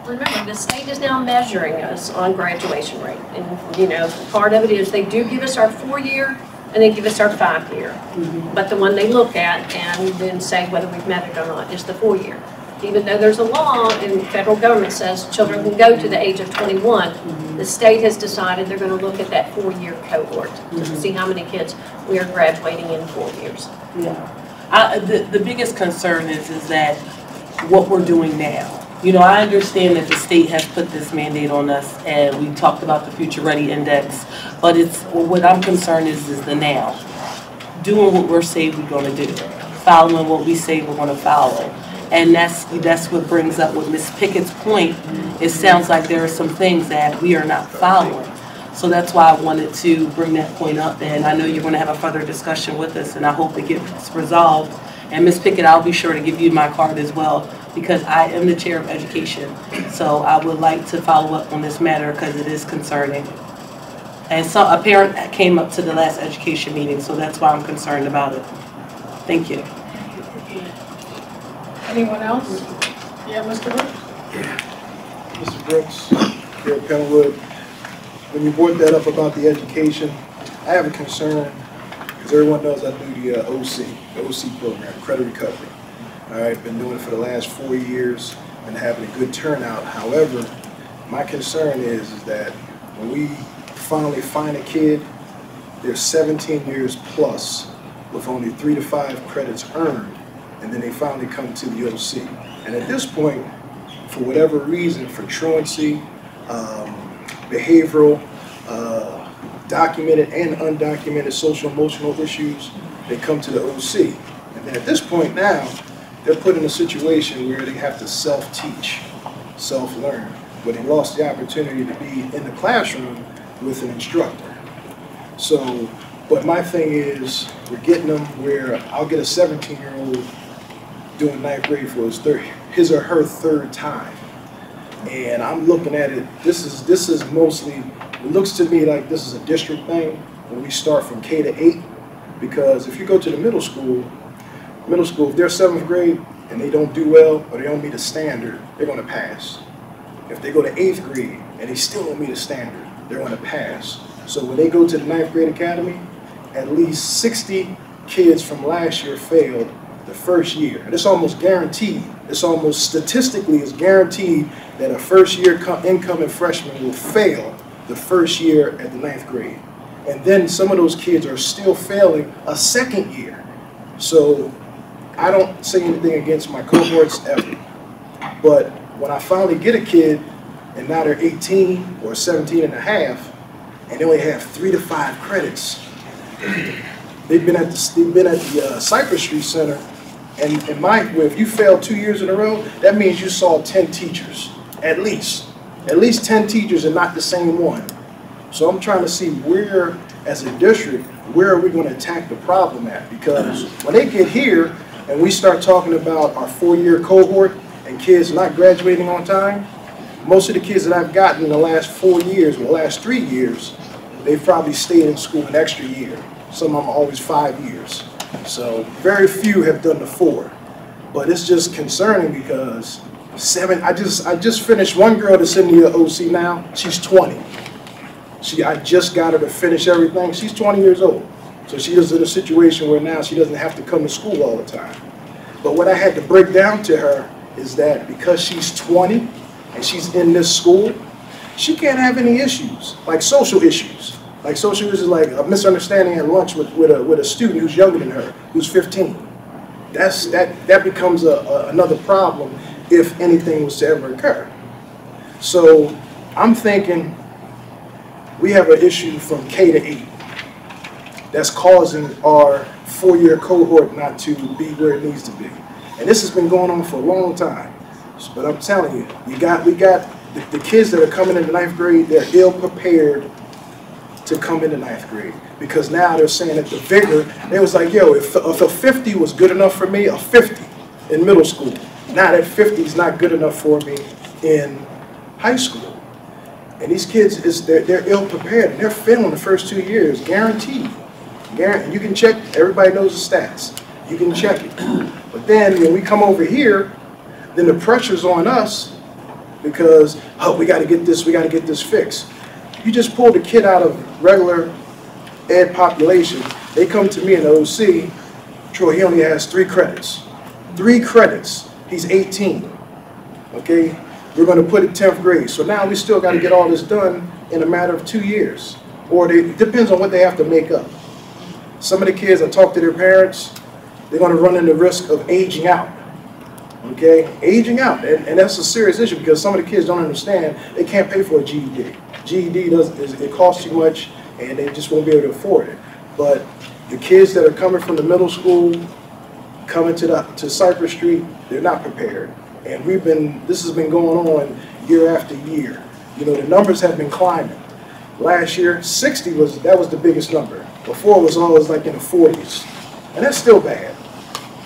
remember, the state is now measuring us on graduation rate. And, you know, part of it is they do give us our 4-year and they give us our 5-year. But the one they look at and then say whether we've met it or not is the 4-year. Even though there's a law and federal government says children can go to the age of 21, the state has decided they're going to look at that 4-year cohort to see how many kids we are graduating in 4 years. Yeah. The biggest concern is that what we're doing now. You know, I understand that the state has put this mandate on us, and we talked about the Future Ready Index, but it's what I'm concerned is the now. Doing what we're saying we're going to do, following what we say we're going to follow. And that's what brings up with Ms. Pickett's point. It sounds like there are some things that we are not following. So that's why I wanted to bring that point up, and I know you're going to have a further discussion with us, and I hope it gets resolved. And Ms. Pickett, I'll be sure to give you my card as well, because I am the chair of education. So I would like to follow up on this matter because it is concerning. And so a parent came up to the last education meeting, so that's why I'm concerned about it. Thank you. Anyone else? Yeah, Mr. Brooks? Mr. Brooks, here at Penwood. When you brought that up about the education, I have a concern, because everyone knows I do the OC program, credit recovery. All right, been doing it for the last 4 years and having a good turnout. However, my concern is that when we finally find a kid, they're 17 years plus with only 3 to 5 credits earned, and then they finally come to the OC. And at this point, for whatever reason, for truancy, behavioral, documented and undocumented social emotional issues, they come to the OC. And then at this point now, they're put in a situation where they have to self-teach, self-learn, where they lost the opportunity to be in the classroom with an instructor. So, but my thing is, we're getting them where I'll get a 17-year-old doing 9th grade for his or her 3rd time. And I'm looking at it, this is mostly, it looks to me like this is a district thing, when we start from K to 8, because if you go to the middle school, if they're 7th grade and they don't do well or they don't meet a standard, they're going to pass. If they go to 8th grade and they still don't meet a standard, they're going to pass. So when they go to the 9th grade academy, at least 60 kids from last year failed the first year. And it's almost guaranteed. It's almost statistically is guaranteed that a first-year incoming freshman will fail the first year at the 9th grade. And then some of those kids are still failing a 2nd year. So I don't say anything against my cohorts ever. But when I finally get a kid and now they're 18 or 17 and a half, and they only have 3 to 5 credits, they've been at the Cypress Street Center, and if you failed 2 years in a row, that means you saw 10 teachers, at least 10 teachers and not the same one. So I'm trying to see where, as a district, where are we going to attack the problem at? Because when they get here and we start talking about our 4-year cohort and kids not graduating on time, most of the kids that I've gotten in the last 4 years, or the last 3 years, they've probably stayed in school an extra year. Some of them always 5 years. So very few have done the 4. But it's just concerning because I just finished one girl that's in the OC now. She's 20. I just got her to finish everything. She's 20 years old. So she is in a situation where now she doesn't have to come to school all the time. But what I had to break down to her is that because she's 20 and she's in this school, she can't have any issues, like social issues. Like social issues like a misunderstanding at lunch with a student who's younger than her, who's 15. That becomes another problem if anything was to ever occur. So I'm thinking we have an issue from K to 8 that's causing our 4-year cohort not to be where it needs to be. And this has been going on for a long time. But I'm telling you, we got the kids that are coming into 9th grade, they're ill prepared to come into 9th grade. Because now they're saying that the vigor, they was like, yo, if a 50 was good enough for me, a 50 in middle school. Now that 50 is not good enough for me in high school. And these kids, they're ill prepared, and they're failing the first 2 years, guaranteed. You can check, everybody knows the stats. You can check it. But then when we come over here, then the pressure's on us because, oh, we got to get this fixed. You just pulled a kid out of regular ed population. They come to me in the OC, Troy, he only has 3 credits. 3 credits. He's 18. Okay? We're going to put it 10th grade. So now we still got to get all this done in a matter of 2 years. Or it depends on what they have to make up. Some of the kids, I talk to their parents, they're going to run into risk of aging out. Okay? Aging out. And that's a serious issue because some of the kids don't understand they can't pay for a GED. GED it costs too much and they just won't be able to afford it. But the kids that are coming from the middle school, coming to Cypress Street, they're not prepared. And this has been going on year after year. You know, the numbers have been climbing. Last year, 60 was the biggest number. Before it was always like in the 40s. And that's still bad.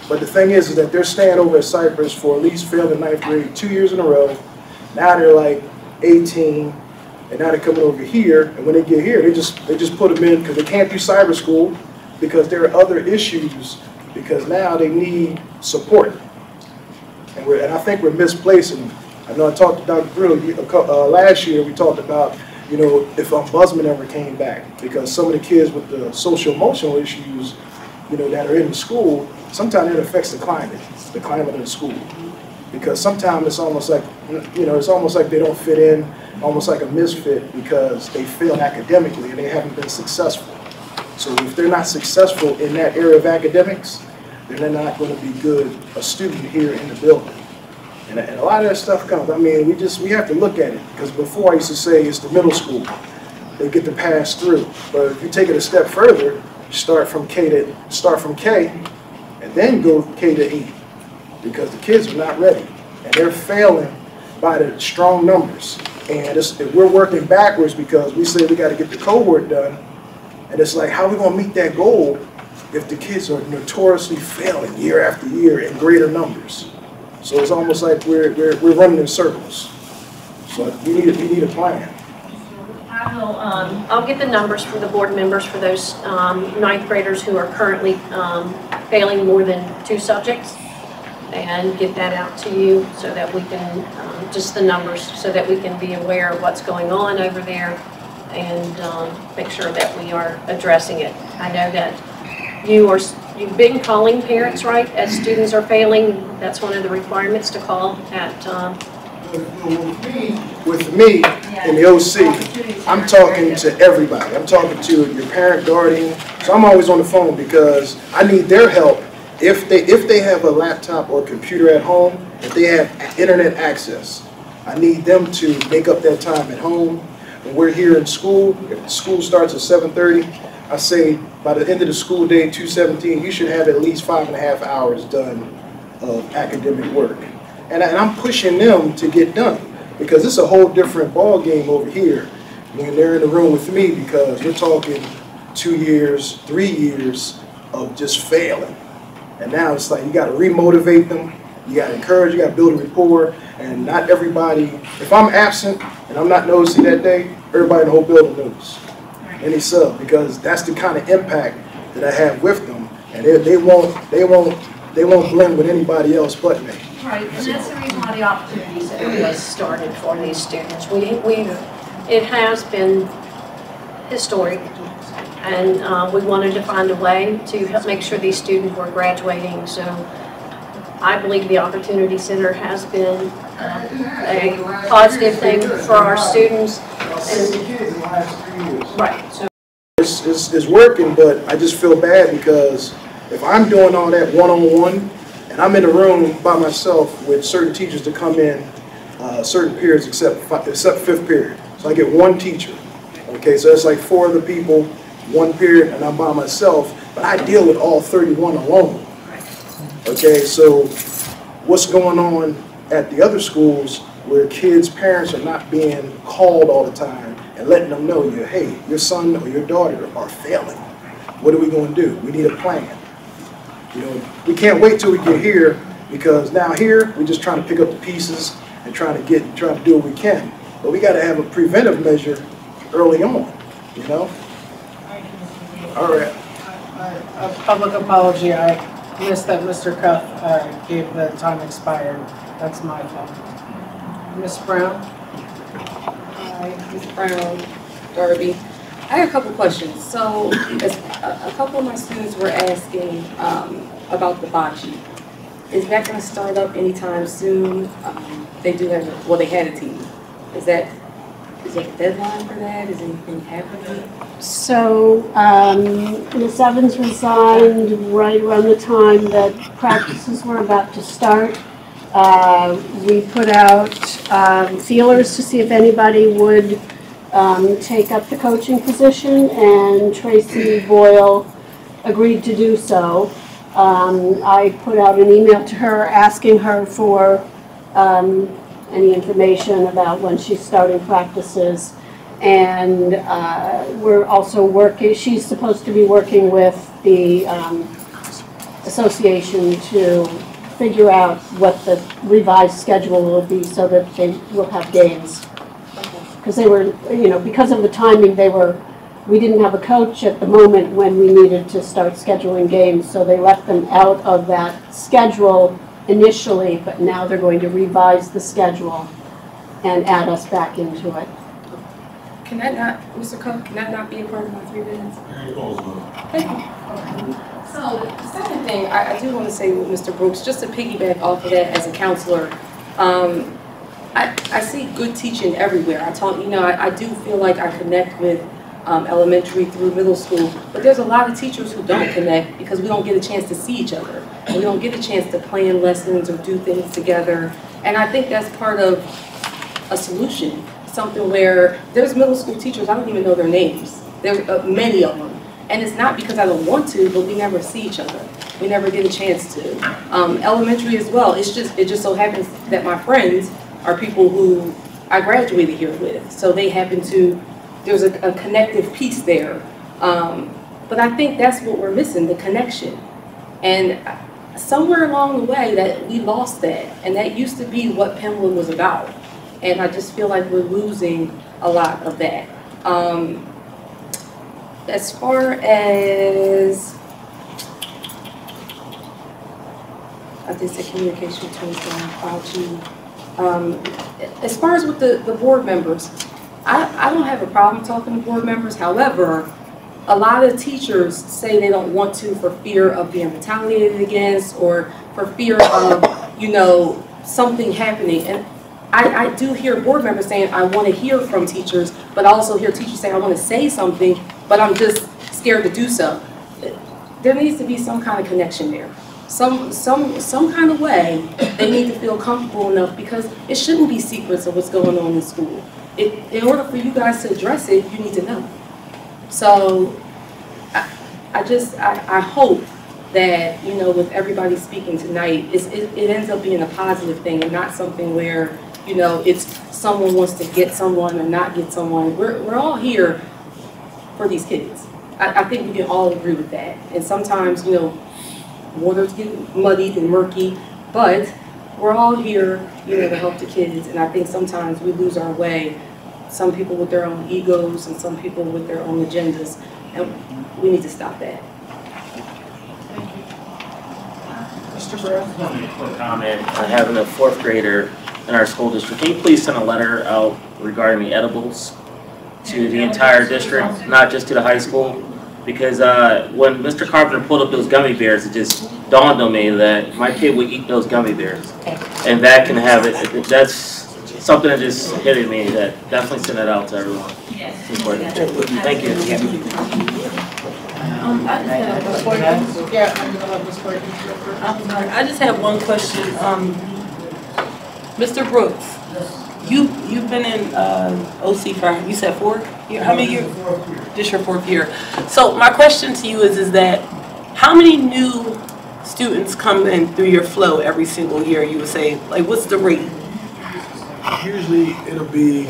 But the thing is that they're staying over at Cypress for at least failing 9th grade 2 years in a row. Now they're like 18, and now they're coming over here. And when they get here, they just put them in because they can't do cyber school because there are other issues because now they need support. And I think we're misplacing. I know I talked to Dr. Bruno last year. We talked about, you know, if ombudsman ever came back, because some of the kids with the social emotional issues, you know, that are in the school, sometimes it affects the climate of the school. Because sometimes it's almost like, you know, it's almost like they don't fit in, almost like a misfit because they fail academically and they haven't been successful. So if they're not successful in that area of academics, then they're not going to be a student here in the building. And a lot of that stuff comes, I mean, we have to look at it, because before I used to say it's the middle school, they get to pass through. But if you take it a step further, start from K and then go K to 8, because the kids are not ready. And they're failing by the strong numbers. And we're working backwards because we say we got to get the cohort done. And it's like, how are we going to meet that goal if the kids are notoriously failing year after year in greater numbers? So it's almost like we're running in circles. So we need a plan. I'll get the numbers from the board members for those 9th graders who are currently failing more than 2 subjects and get that out to you so that we can, just the numbers, so that we can be aware of what's going on over there and make sure that we are addressing it. I know that you've been calling parents, right, as students are failing. That's one of the requirements to call at. With me in the OC, I'm talking to everybody. I'm talking to your parent, guardian. So I'm always on the phone because I need their help. If they have a laptop or computer at home, if they have internet access, I need them to make up that time at home. When we're here in school, if school starts at 7:30, I say by the end of the school day, 2:17, you should have at least 5.5 hours done of academic work. And I'm pushing them to get done because it's a whole different ball game over here when they're in the room with me, because we're talking 2 years, 3 years of just failing. And now it's like you got to remotivate them, you got to encourage, you got to build a rapport, and not everybody, if I'm absent and I'm not noticing that day, everybody in the whole building knows. Any sub, because that's the kind of impact that I have with them, and they won't blend with anybody else but me. Right, and that's the reason why the Opportunity Center was started for these students. It has been historic, and we wanted to find a way to help make sure these students were graduating. So I believe the Opportunity Center has been a positive thing for our students. Right. So it's working, but I just feel bad because if I'm doing all that one-on-one, and I'm in a room by myself with certain teachers to come in certain periods except 5th period. So I get one teacher. Okay, so it's like 4 other people, 1 period, and I'm by myself, but I deal with all 31 alone. Okay, so what's going on at the other schools where kids' parents are not being called all the time and letting them know, hey, your son or your daughter are failing. What are we going to do? We need a plan. You know, we can't wait till we get here, because now here we're just trying to pick up the pieces and trying to do what we can. But we got to have a preventive measure early on. You know. All right. A public apology. I missed that Mr. Cuff gave the time expired. That's my fault. Ms. Brown? Hi, Ms. Brown, Darby. I had a couple questions. So, a couple of my students were asking about the bocce. Is that going to start up anytime soon? They do have, well, they had a team. Is there a deadline for that? Is anything happening? So Ms. Evans resigned right around the time that practices were about to start. We put out feelers to see if anybody would take up the coaching position, and Tracy Boyle agreed to do so. I put out an email to her asking her for any information about when she's starting practices. And we're also working, she's supposed to be working with the association to figure out what the revised schedule will be so that they will have games. Because they were, you know, because of the timing, we didn't have a coach at the moment when we needed to start scheduling games, so they left them out of that schedule initially, but now they're going to revise the schedule and add us back into it. Can that not, Mr. Cook, can that not be a part of my 3 minutes? Thank you. So the second thing, I do want to say with Mr. Brooks, just to piggyback off of that as a counselor, I see good teaching everywhere. I do feel like I connect with elementary through middle school, but there's a lot of teachers who don't connect because we don't get a chance to see each other. We don't get a chance to plan lessons or do things together. And I think that's part of a solution, something where there's middle school teachers, I don't even know their names. There are many of them. And it's not because I don't want to, but we never see each other. We never get a chance to. Elementary as well, it just so happens that my friends are people who I graduated here with. So they happen to, there's a connective piece there. But I think that's what we're missing, the connection. And somewhere along the way that we lost that. And that used to be what Penwood was about. And I just feel like we're losing a lot of that. As far as, I did say communication between as far as with the board members, I don't have a problem talking to board members. However, a lot of teachers say they don't want to for fear of being retaliated against or for fear of, you know, something happening. And I do hear board members saying, I want to hear from teachers, but I also hear teachers saying, I want to say something, but I'm just scared to do so. There needs to be some kind of connection there. Some kind of way they need to feel comfortable enough, because it shouldn't be secrets of what's going on in school. In order for you guys to address it, you need to know. So I hope that, you know, with everybody speaking tonight, it ends up being a positive thing and not something where, you know, it's someone wants to get someone or not get someone. We're all here for these kids. I think we can all agree with that. And sometimes, you know, waters get muddied and murky, but we're all here, you know, to help the kids. And I think sometimes we lose our way. Some people with their own egos and some people with their own agendas. And we need to stop that. Mr. Burrow? Quick comment. I have a 4th grader in our school district. Can you please send a letter out regarding the edibles to the entire district, not just to the high school? Because when Mr. Carpenter pulled up those gummy bears, it just dawned on me that my kid would eat those gummy bears. And that can have it, that's something that just hit me, that definitely send it out to everyone. It's important. Thank you. I just have one question. Mr. Brooks, you've been in OC for, you said 4 years? How many years? This your 4th year. So my question to you is that how many new students come in through your flow every single year, you would say? Like, what's the rate? Usually it'll be,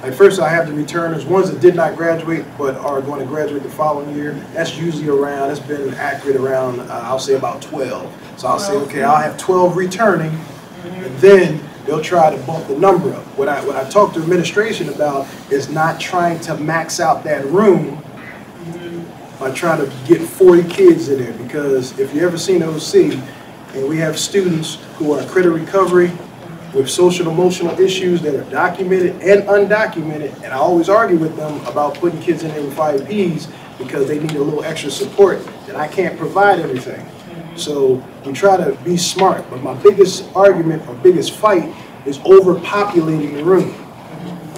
like, first I have the returners, ones that did not graduate but are going to graduate the following year. That's usually around, it's been accurate around, I'll say about 12. So I'll say, okay, I'll have 12 returning, and then they'll try to bump the number up. What I talk to administration about is not trying to max out that room by trying to get 40 kids in there, because if you ever seen OC, and we have students who are credit recovery with social and emotional issues that are documented and undocumented, and I always argue with them about putting kids in there with IEPs because they need a little extra support that I can't provide everything. So we try to be smart, but my biggest argument or biggest fight is overpopulating the room.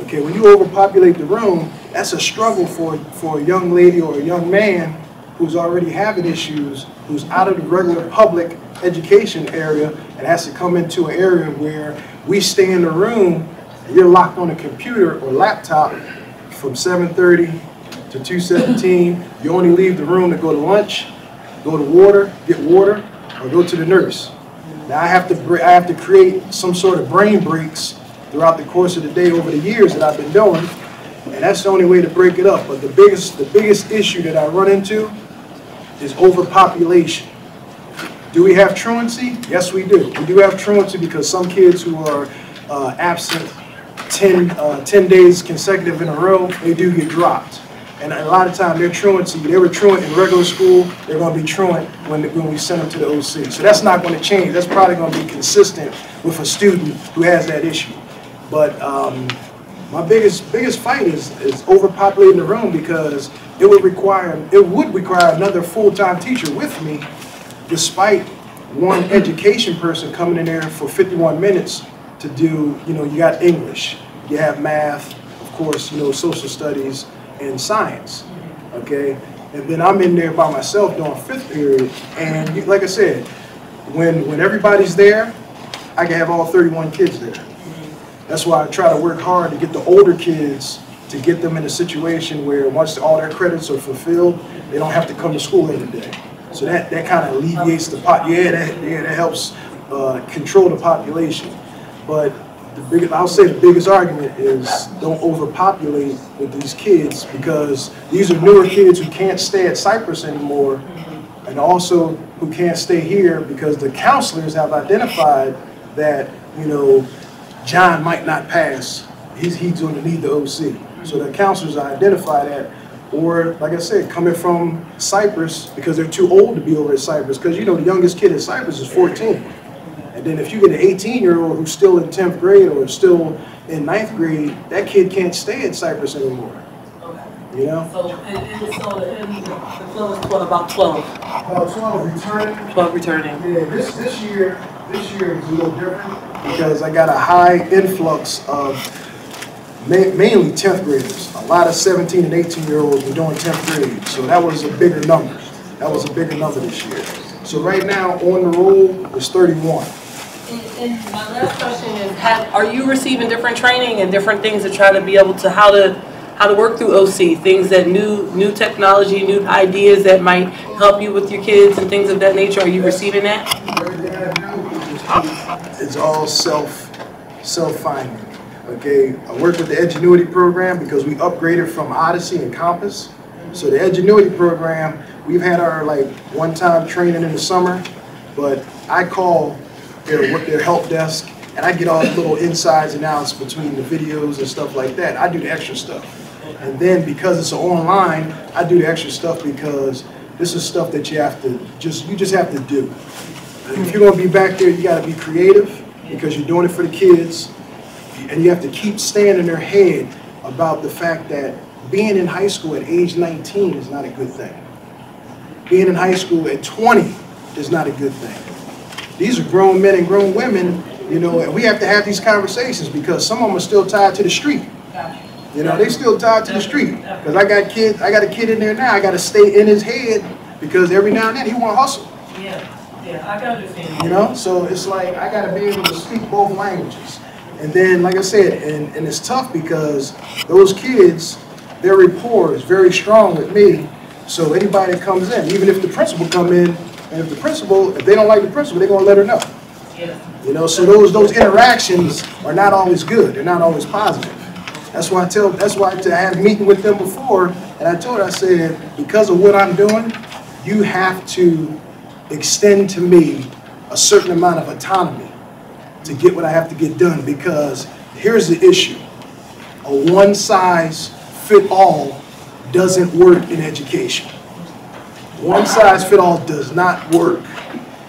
Okay, when you overpopulate the room, that's a struggle for a young lady or a young man who's already having issues, who's out of the regular public education area and has to come into an area where we stay in the room and you're locked on a computer or laptop from 7:30 to 2:17. You only leave the room to go to lunch, go to water, get water, or go to the nurse. Now I have to create some sort of brain breaks throughout the course of the day over the years that I've been doing, and that's the only way to break it up. But the biggest issue that I run into is overpopulation. Do we have truancy? Yes, we do. We do have truancy because some kids who are absent 10 days consecutive in a row, they do get dropped. And a lot of times their truancy, they were truant in regular school, they're going to be truant when we send them to the OC. So that's not going to change. That's probably going to be consistent with a student who has that issue. But my biggest fight is overpopulating the room because it would require another full-time teacher with me, despite one education person coming in there for 51 minutes to do, you got English, you have math, of course, social studies, and science, okay? And then I'm in there by myself doing 5th period, and like I said, when everybody's there, I can have all 31 kids there. That's why I try to work hard to get the older kids, to get them in a situation where once all their credits are fulfilled, they don't have to come to school every day. So that kind of alleviates the that helps control the population. But I'll say the biggest argument is don't overpopulate with these kids, because these are newer kids who can't stay at Cypress anymore, and also who can't stay here because the counselors have identified that, John might not pass. He's going to need the OC. So the counselors identify that, or like I said, coming from Cypress because they're too old to be over at Cypress, because the youngest kid at Cypress is 14. And then if you get an 18-year-old who's still in 10th grade or still in 9th grade, that kid can't stay at Cypress anymore. Okay. So the flow is about 12. About 12 returning. 12 returning. Yeah, this year is a little different because I got a high influx of mainly 10th graders. A lot of 17 and 18-year-olds were doing 10th grade, so that was a bigger number. That was a bigger number this year. So right now on the roll is 31. And my last question is, are you receiving different training and different things to try to be able to how to work through OC, things that new technology, new ideas that might help you with your kids and things of that nature? Are you receiving that? Everything I do is all self-finding. Okay, I work with the Edgenuity program because we upgraded from Odyssey and Compass. So the Edgenuity program, we've had our one-time training in the summer, but I call their help desk and I get all the little insides and outs between the videos and stuff like that. I do the extra stuff. And then because it's online, I do the extra stuff because this is stuff that you just have to do. And if you're going to be back there, you got to be creative because you're doing it for the kids. And you have to keep staying in their head about the fact that being in high school at age 19 is not a good thing. Being in high school at 20 is not a good thing. These are grown men and grown women, and we have to have these conversations because some of them are still tied to the street. They still tied to the street. Because I got a kid in there now, I got to stay in his head because every now and then he want to hustle. Yeah, I can understand. So it's like I got to be able to speak both languages. And then, like I said, and it's tough because those kids, their rapport is very strong with me. So anybody that comes in, even if the principal come in, and if they don't like the principal, they're going to let her know. Yeah. So those interactions are not always good. They're not always positive. That's why I had a meeting with them before, and I told her, I said, because of what I'm doing, you have to extend to me a certain amount of autonomy to get what I have to get done, because here's the issue. A one-size-fit-all doesn't work in education. One-size-fit-all does not work.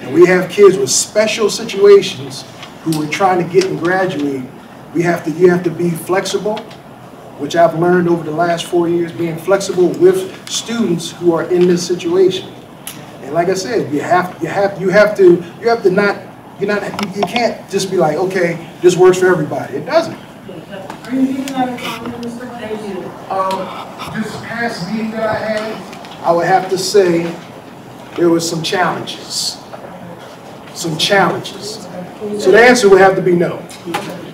And we have kids with special situations who are trying to get and graduate, you have to be flexible, which I've learned over the last 4 years, being flexible with students who are in this situation. And like I said, you can't just be like, okay, this works for everybody. It doesn't. Are you meeting at a time, Mr. Ray? This past meeting that I had, I would have to say there was some challenges. Some challenges. So the answer would have to be no.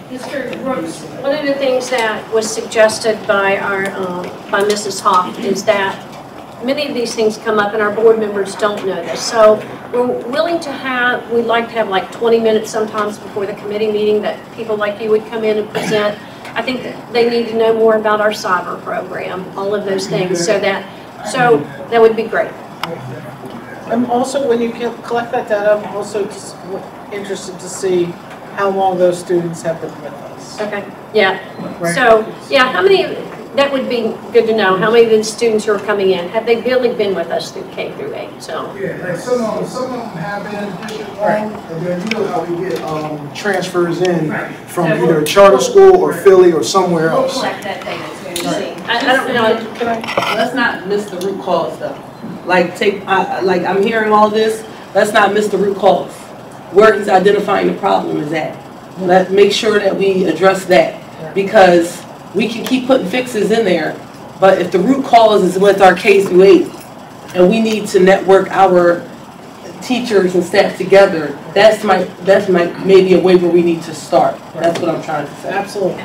Mr. Brooks, one of the things that was suggested by by Mrs. Hoff is that many of these things come up and our board members don't know this. So we're willing to have, we'd like to have like 20 minutes sometimes before the committee meeting that people like you would come in and present. I think that they need to know more about our cyber program, all of those things, so that would be great. I'm also, when you collect that data, I'm also just interested to see how long those students have been with us. Okay, yeah. Right. So, yeah, how many, that would be good to know, how many of the students who are coming in, have they really been with us through K through 8, so. Yeah, like some of them have been in District 1, and then you know how we get transfers in from either a charter school or Philly or somewhere else. We'll collect that data too. I don't know. Let's not miss the root cause though. Like like I'm hearing all this, let's not miss the root cause. Where he's identifying the problem is at. Let's make sure that we address that, because we can keep putting fixes in there, but if the root cause is with our K through 8, and we need to network our teachers and staff together, that's maybe a way where we need to start. That's what I'm trying to say. Absolutely.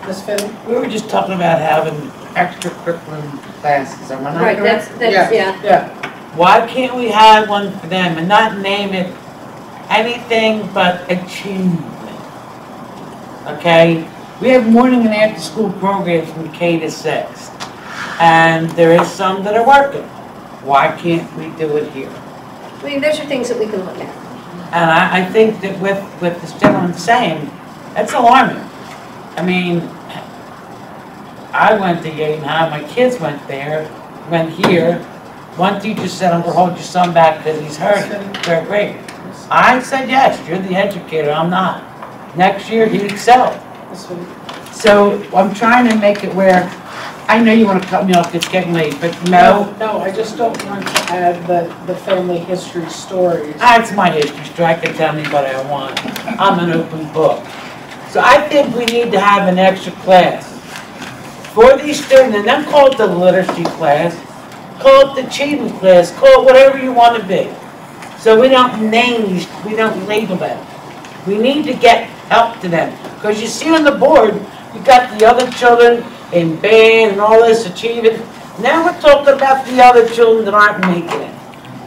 Ms. Finney? We were just talking about having extracurricular classes, am I not Right, correct? that's yeah. Why can't we have one for them and not name it anything but achievement? Okay? We have morning and after school programs from K to 6. And there is some that are working. Why can't we do it here? I mean, those are things that we can look at. And I think that with this gentleman saying, that's alarming. I mean, I went to Yale High, my kids went there, went here. One teacher said, I'm going to hold your son back because he's hurting. They're great. I said, yes, you're the educator, I'm not. Next year, he'd excel. So I'm trying to make it where, I know you want to cut me off, it's getting late, but no. No, I just don't want to add the family history stories. That's my history story, I can tell anybody I want. I'm an open book. So I think we need to have an extra class for these students, and then call it the literacy class, call it the achievement class, call it whatever you want to be. So we don't name these, we don't label them. We need to get help to them. Because you see on the board, you got the other children in band and all this achieving. Now we're talking about the other children that aren't making it.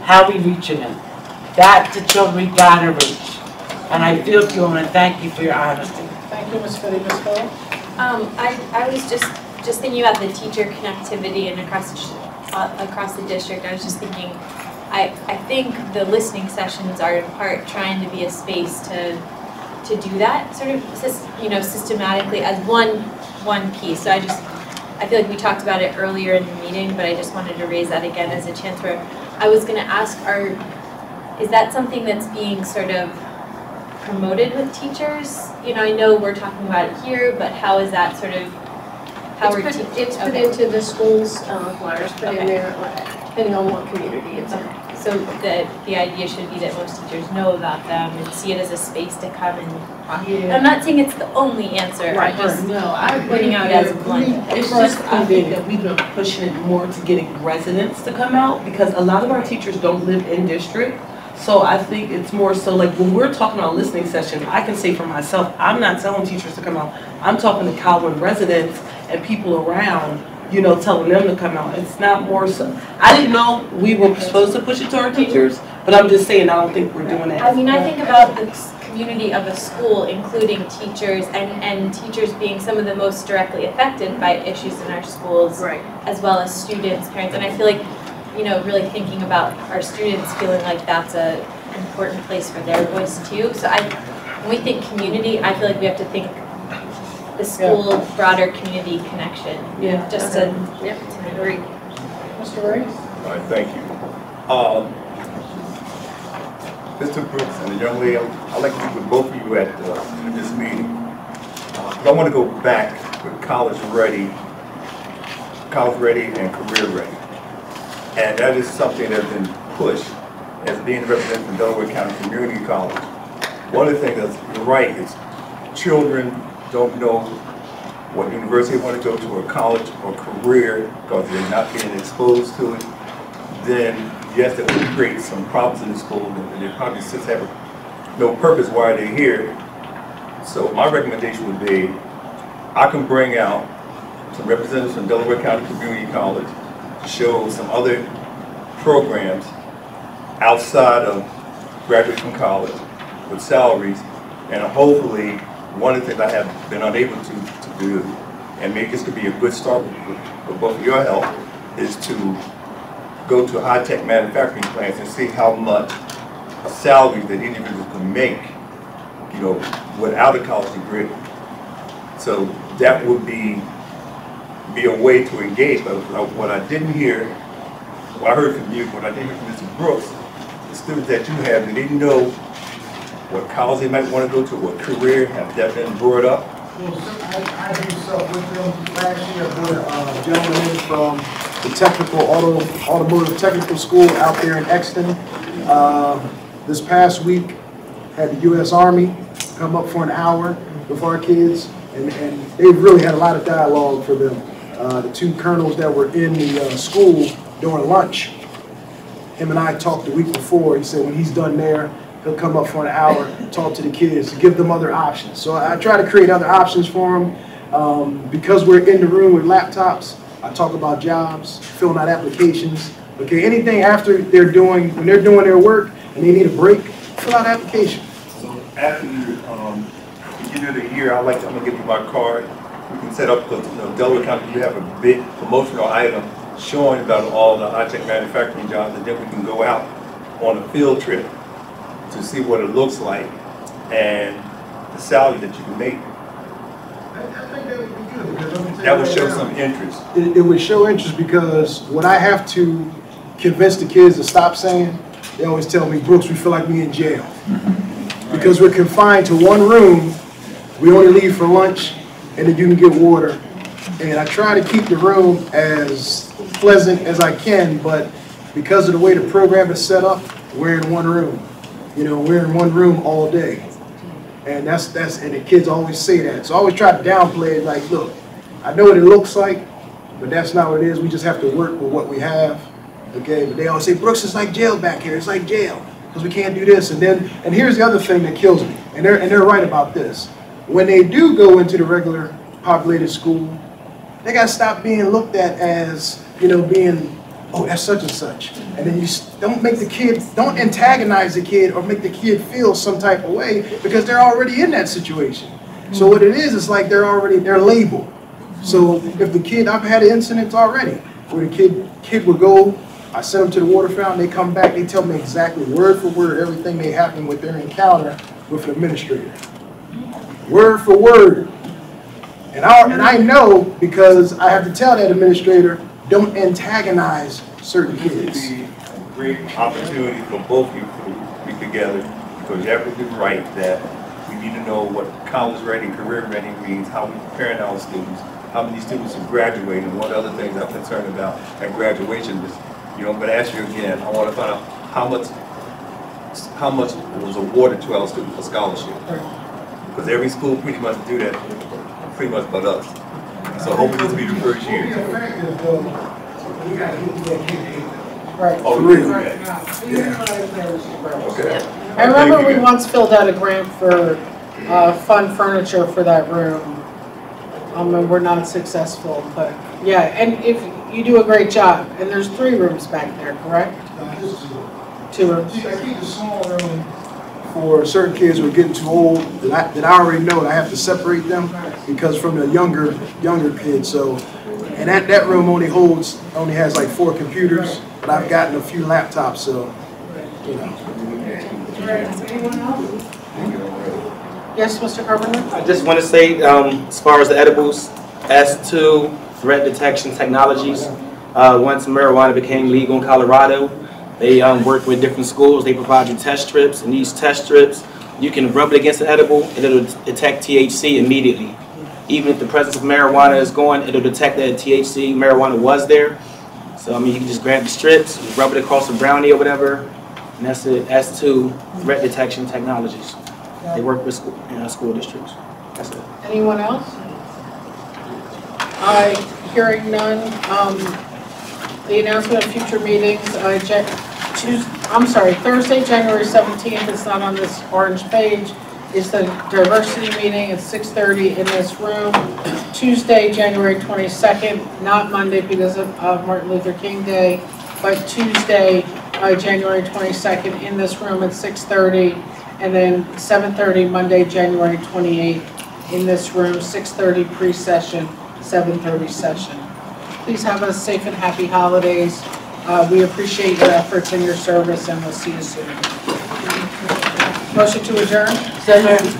How we reaching them. That's the children we gotta reach. And I feel you, and I thank you for your honesty. Thank you, Ms. Finney. Ms. Cole? I was just thinking about the teacher connectivity and across the district. I was just thinking, I think the listening sessions are in part trying to be a space to do that sort of systematically as one piece. So I feel like we talked about it earlier in the meeting, but I just wanted to raise that again as a chance where I was going to ask, is that something that's being sort of promoted with teachers? I know we're talking about it here, but how is that sort of, It's put into the school's flyers, put in there, depending on what community it's in. So the idea should be that most teachers know about them and see it as a space to come and talk. Yeah. I'm not saying it's the only answer. Right. I'm just I'm pointing out as one. It's just, I think that we've been pushing it more to getting residents to come out, because a lot of our teachers don't live in district. So I think it's more so like when we're talking about listening sessions, I can say for myself, I'm not telling teachers to come out. I'm talking to Calvin residents and people around, telling them to come out. It's not more so. I didn't know we were supposed to push it to our teachers, but I'm just saying I don't think we're doing that. I mean, I think about the community of a school, including teachers, and teachers being some of the most directly affected by issues in our schools, right, as well as students, parents, and I feel like, really thinking about our students feeling like that's an important place for their voice too. So when we think community, I feel like we have to think the school broader community connection. Yeah. Just to agree. Mr. Ray? All right, thank you. Mr. Brooks and the young lady, I'd like to meet with both of you at this meeting. I want to go back with college ready and career ready. And that is something that's been pushed as being represented from Delaware County Community College. One of the things that's you're right is children don't know what university they want to go to, or college or career, because they're not being exposed to it. Then yes, that would create some problems in the school, and they probably just have no purpose why they're here. So my recommendation would be, I can bring out some representatives from Delaware County Community College to show some other programs outside of graduating from college with salaries, and hopefully one of the things I have been unable to do, and maybe this could be a good start with both of your help, is to go to high-tech manufacturing plants and see how much salary that individuals can make, you know, without a college degree. So that would be a way to engage. But what I didn't hear, what I heard from you, what I didn't hear from Mr. Brooks, the students that you have, they didn't know what college they might want to go to, what career, have that been brought up? Well, I did stuff with them last year with a gentleman from the automotive technical school out there in Exton. This past week, had the U.S. Army come up for an hour with our kids, and they really had a lot of dialogue for them. The two colonels that were in the school during lunch, him and I talked the week before. He said when he's done there, he'll come up for an hour, talk to the kids, to give them other options. So I try to create other options for them. Because we're in the room with laptops, I talk about jobs, filling out applications. Okay, anything after they're doing, when they're doing their work and they need a break, fill out application. So after the end of the year, I'm gonna give you my card. We can set up, because Delaware County, we have a big promotional item showing about all the high-tech manufacturing jobs, and then we can go out on a field trip to see what it looks like and the salary that you can make. I think that would be good, because that would show some interest. It would show interest, because what I have to convince the kids to stop saying, they always tell me, Brooks, we feel like we're in jail. Because we're confined to one room, we only leave for lunch, and then you can get water. And I try to keep the room as pleasant as I can, but because of the way the program is set up, we're in one room. You know, we're in one room all day. And that's and the kids always say that. So I always try to downplay it, like, look, I know what it looks like, but that's not what it is. We just have to work with what we have. Okay, but they always say, Brooks, it's like jail back here. It's like jail, because we can't do this. And here's the other thing that kills me, and they're right about this. When they do go into the regular populated school, they got to stop being looked at as, you know, being, oh, that's such and such. And then you don't make the kid, don't antagonize the kid or make the kid feel some type of way, because they're already in that situation. So what it is, it's like they're labeled. So if the kid, I've had incidents already where the kid would go, I send them to the water fountain, they come back, they tell me exactly word for word everything that happened with their encounter with an administrator. Word for word. And I know, because I have to tell that administrator, don't antagonize certain kids. It would be a great opportunity for both of you to be together, because you're absolutely right that we need to know what college ready and career ready means, how we're preparing our students, how many students are graduating, and what other things I'm concerned about at graduation. You know, I'm going to ask you again, I want to find out how much was awarded to our students for scholarship. Because every school pretty much do that, pretty much but us. So hopefully this will be the first year. The fact is, though, we got to get that kid. Right. Oh, really? Okay. I remember we once filled out a grant for fun furniture for that room. And we're not successful, but yeah, and if you do a great job, and there's 3 rooms back there, correct? 2 rooms. I keep a small room for certain kids who are getting too old that I already know that I have to separate them, because from the younger kids. So, and that room only has like 4 computers, but I've gotten a few laptops. So, you know. Anyone else? Yes, Mr. Carpenter? I just want to say, as far as the edibles, S2 threat detection technologies, once marijuana became legal in Colorado, They work with different schools. They provide you test strips, and these test strips, you can rub it against the edible, and it'll detect THC immediately. Even if the presence of marijuana is gone, it'll detect that THC, marijuana was there. So, I mean, you can just grab the strips, rub it across the brownie or whatever, and that's it. That's two threat detection technologies. They work with school districts. That's it. Anyone else? Hearing none. The announcement of future meetings, Thursday, January 17th, it's not on this orange page, is the diversity meeting at 6:30 in this room. Tuesday, January 22nd, not Monday because of Martin Luther King Day, but Tuesday, January 22nd in this room at 6:30, and then 7:30 Monday, January 28th in this room, 6:30 pre-session, 7:30 session. Please have a safe and happy holidays. We appreciate your efforts and your service, and we'll see you soon. Motion to adjourn? So moved.